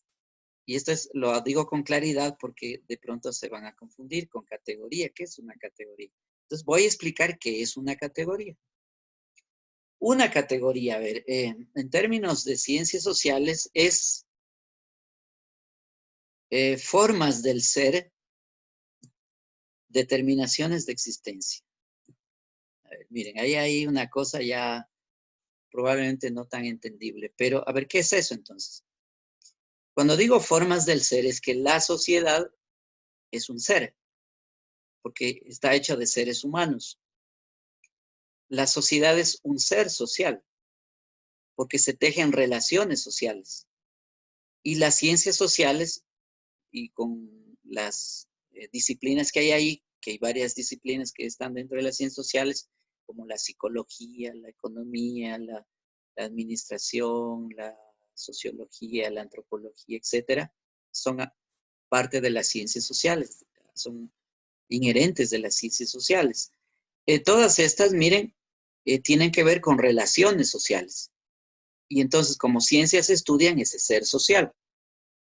Speaker 1: Y esto lo digo con claridad porque de pronto se van a confundir con categoría. ¿Qué es una categoría? Entonces voy a explicar qué es una categoría. Una categoría, a ver, en términos de ciencias sociales es formas del ser, determinaciones de existencia. A ver, miren, ahí hay una cosa ya probablemente no tan entendible, pero a ver, ¿qué es eso entonces? Cuando digo formas del ser es que la sociedad es un ser, porque está hecha de seres humanos. La sociedad es un ser social, porque se tejen relaciones sociales. Y las ciencias sociales, y con las disciplinas que hay ahí, que hay varias disciplinas que están dentro de las ciencias sociales, como la psicología, la economía, la administración, la sociología, la antropología, etcétera, son parte de las ciencias sociales, son inherentes de las ciencias sociales. Todas estas, miren, tienen que ver con relaciones sociales. Y entonces, como ciencias estudian ese ser social.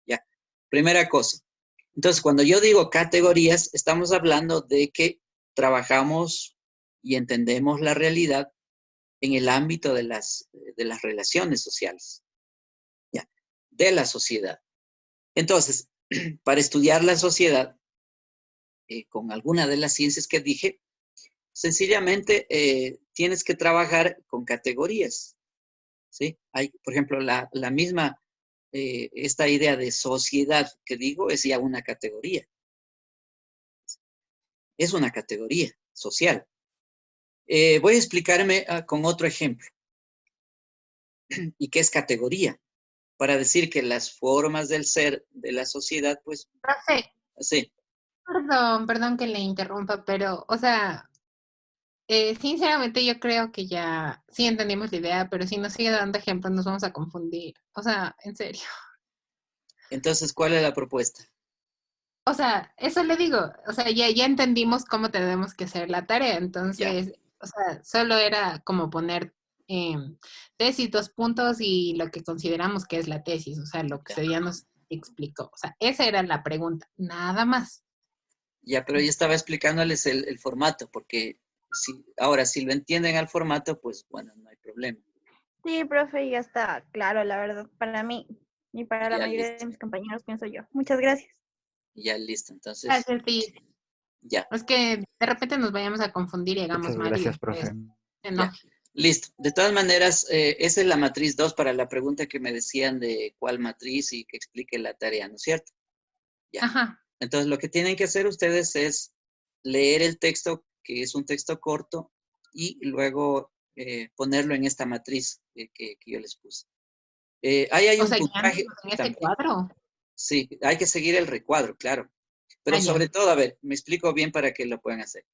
Speaker 1: Ya, primera cosa. Entonces, cuando yo digo categorías, estamos hablando de que trabajamos y entendemos la realidad en el ámbito de las relaciones sociales, ya, de la sociedad. Entonces, para estudiar la sociedad, con alguna de las ciencias que dije, sencillamente tienes que trabajar con categorías, ¿sí? Hay, por ejemplo, la misma, esta idea de sociedad que digo es ya una categoría. Es una categoría social. Voy a explicarme con otro ejemplo. ¿Y qué es categoría? Para decir que las formas del ser de la sociedad, pues...
Speaker 9: Profe.
Speaker 1: Sí.
Speaker 9: Perdón que le interrumpa, pero, o sea, Sinceramente yo creo que ya sí entendimos la idea, pero si nos sigue dando ejemplos nos vamos a confundir. O sea, en serio.
Speaker 1: Entonces, ¿cuál es la propuesta?
Speaker 9: O sea, eso le digo. O sea, ya entendimos cómo tenemos que hacer la tarea.
Speaker 1: Ya,
Speaker 9: Entonces, o sea, solo era como poner tesis, 2 puntos y lo que consideramos que es la tesis. O sea, lo que
Speaker 1: ya,
Speaker 9: usted ya nos explicó. O sea, esa era la pregunta. Nada más.
Speaker 1: ya, pero yo estaba explicándoles el formato, porque ahora, si lo entienden al formato, pues bueno, no hay problema.
Speaker 2: Sí, profe, ya está claro, la verdad, para mí y para la
Speaker 1: Ya
Speaker 2: mayoría
Speaker 1: listo,
Speaker 2: de mis compañeros, pienso yo. Muchas gracias.
Speaker 1: ya listo. Entonces,
Speaker 9: Gracias, Liz.
Speaker 1: ya,
Speaker 9: Es que de repente nos vayamos a confundir y hagamos
Speaker 6: Muchas
Speaker 9: mal y
Speaker 6: gracias,
Speaker 9: después
Speaker 6: profe.
Speaker 9: se
Speaker 1: ya.
Speaker 9: enoje.
Speaker 1: Listo. De todas maneras, esa es la matriz 2 para la pregunta que me decían de cuál matriz y que explique la tarea, ¿no es cierto? Ya.
Speaker 9: Ajá.
Speaker 1: Entonces, lo que tienen que hacer ustedes es leer el texto, que es un texto corto, y luego ponerlo en esta matriz que yo les puse. Ahí hay
Speaker 9: O
Speaker 1: un
Speaker 9: sea,
Speaker 1: puntaje
Speaker 9: guiándonos en ese
Speaker 1: también.
Speaker 9: cuadro.
Speaker 1: Sí, hay que seguir el recuadro, claro. Pero
Speaker 9: Ya.
Speaker 1: sobre todo, a ver, me explico bien para que lo puedan hacer.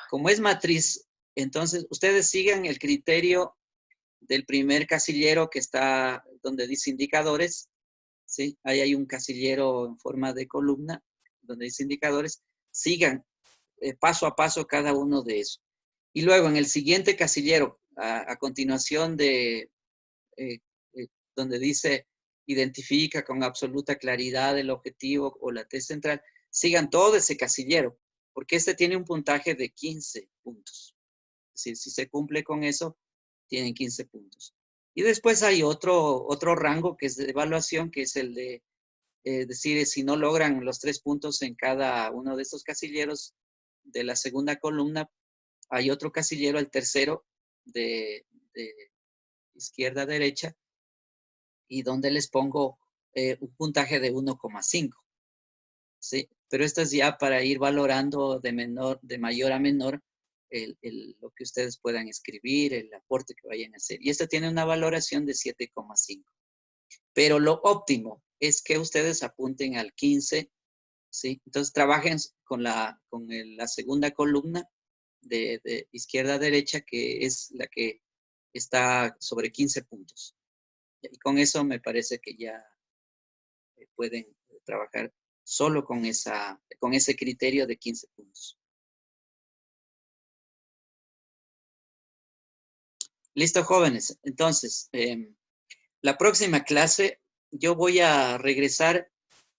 Speaker 1: Como es matriz, entonces ustedes sigan el criterio del primer casillero que está donde dice indicadores, ¿sí? Ahí hay un casillero en forma de columna donde dice indicadores. Sigan paso a paso cada uno de esos. Y luego en el siguiente casillero, a continuación de eh, donde dice identifica con absoluta claridad el objetivo o la tesis central, sigan todo ese casillero, porque este tiene un puntaje de 15 puntos. Es decir, si se cumple con eso, tienen 15 puntos. Y después hay otro rango que es de evaluación, que es el de decir si no logran los 3 puntos en cada uno de estos casilleros de la segunda columna, hay otro casillero, el tercero, de izquierda a derecha, y donde les pongo un puntaje de 1,5. ¿Sí? Pero esto es ya para ir valorando de mayor a menor lo que ustedes puedan escribir, el aporte que vayan a hacer. Y esto tiene una valoración de 7,5. Pero lo óptimo es que ustedes apunten al 15, ¿sí? Entonces trabajen con la segunda columna de izquierda a derecha, que es la que está sobre 15 puntos. Y con eso me parece que ya pueden trabajar solo con ese criterio de 15 puntos. Listo, jóvenes. Entonces, la próxima clase yo voy a regresar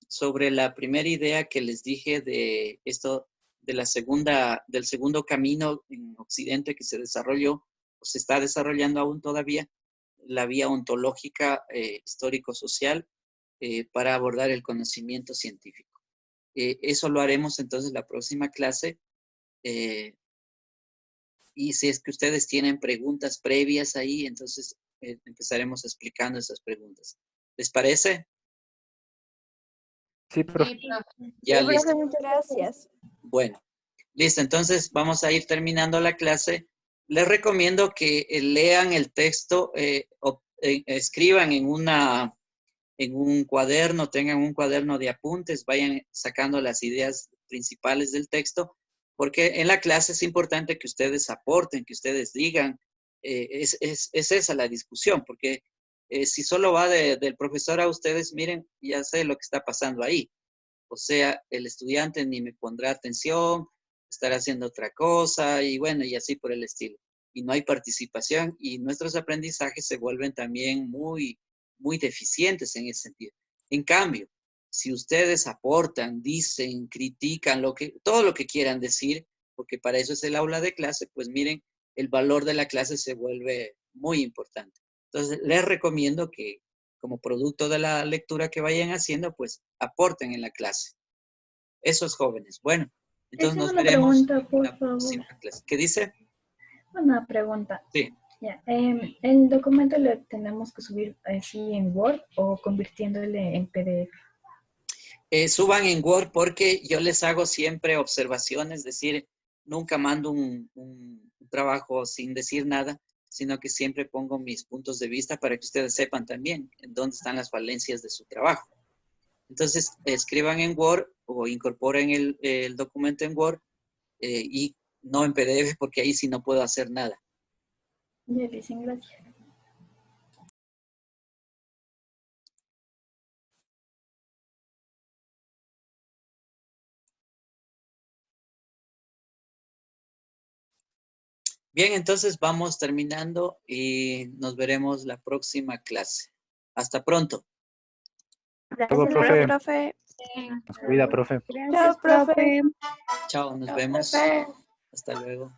Speaker 1: sobre la primera idea que les dije de esto, del segundo camino en Occidente que se desarrolló, o se está desarrollando aún todavía, la vía ontológica histórico-social para abordar el conocimiento científico. Eso lo haremos entonces la próxima clase. Y si es que ustedes tienen preguntas previas ahí, entonces empezaremos explicando esas preguntas. ¿Les parece?
Speaker 6: Sí, profe.
Speaker 9: Sí, profe.
Speaker 1: Ya,
Speaker 2: Sí,
Speaker 1: listo.
Speaker 2: profe, muchas gracias.
Speaker 1: Bueno, listo. Entonces vamos a ir terminando la clase. Les recomiendo que lean el texto, escriban en un cuaderno, tengan un cuaderno de apuntes, vayan sacando las ideas principales del texto, porque en la clase es importante que ustedes aporten, que ustedes digan, es esa la discusión, porque si solo va del profesor a ustedes, miren, ya sé lo que está pasando ahí. O sea, el estudiante ni me pondrá atención, estará haciendo otra cosa, y bueno, y así por el estilo. Y no hay participación, y nuestros aprendizajes se vuelven también muy deficientes en ese sentido. En cambio, si ustedes aportan, dicen, critican, todo lo que quieran decir, porque para eso es el aula de clase, pues miren, el valor de la clase se vuelve muy importante. Entonces, les recomiendo que como producto de la lectura que vayan haciendo, pues aporten en la clase. Esos jóvenes. Bueno, entonces
Speaker 7: Esa es
Speaker 1: nos
Speaker 7: una
Speaker 1: veremos
Speaker 7: pregunta,
Speaker 1: en
Speaker 7: por
Speaker 1: la
Speaker 7: favor.
Speaker 1: próxima clase. ¿Qué dice?
Speaker 7: Una pregunta.
Speaker 1: Sí.
Speaker 7: Ya, ¿el documento lo tenemos que subir así en Word o convirtiéndole en PDF?
Speaker 1: Suban en Word porque yo les hago siempre observaciones, es decir, nunca mando un trabajo sin decir nada, sino que siempre pongo mis puntos de vista para que ustedes sepan también en dónde están las falencias de su trabajo. Entonces, escriban en Word o incorporen el documento en Word y no en PDF porque ahí sí no puedo hacer nada.
Speaker 7: Ya dicen gracias.
Speaker 1: Bien, entonces vamos terminando y nos veremos la próxima clase. Hasta pronto.
Speaker 6: Luego,
Speaker 3: Gracias,
Speaker 6: profe.
Speaker 3: profe.
Speaker 6: Nos cuida, profe.
Speaker 3: Chao, profe.
Speaker 1: Chao, nos vemos. Hasta luego.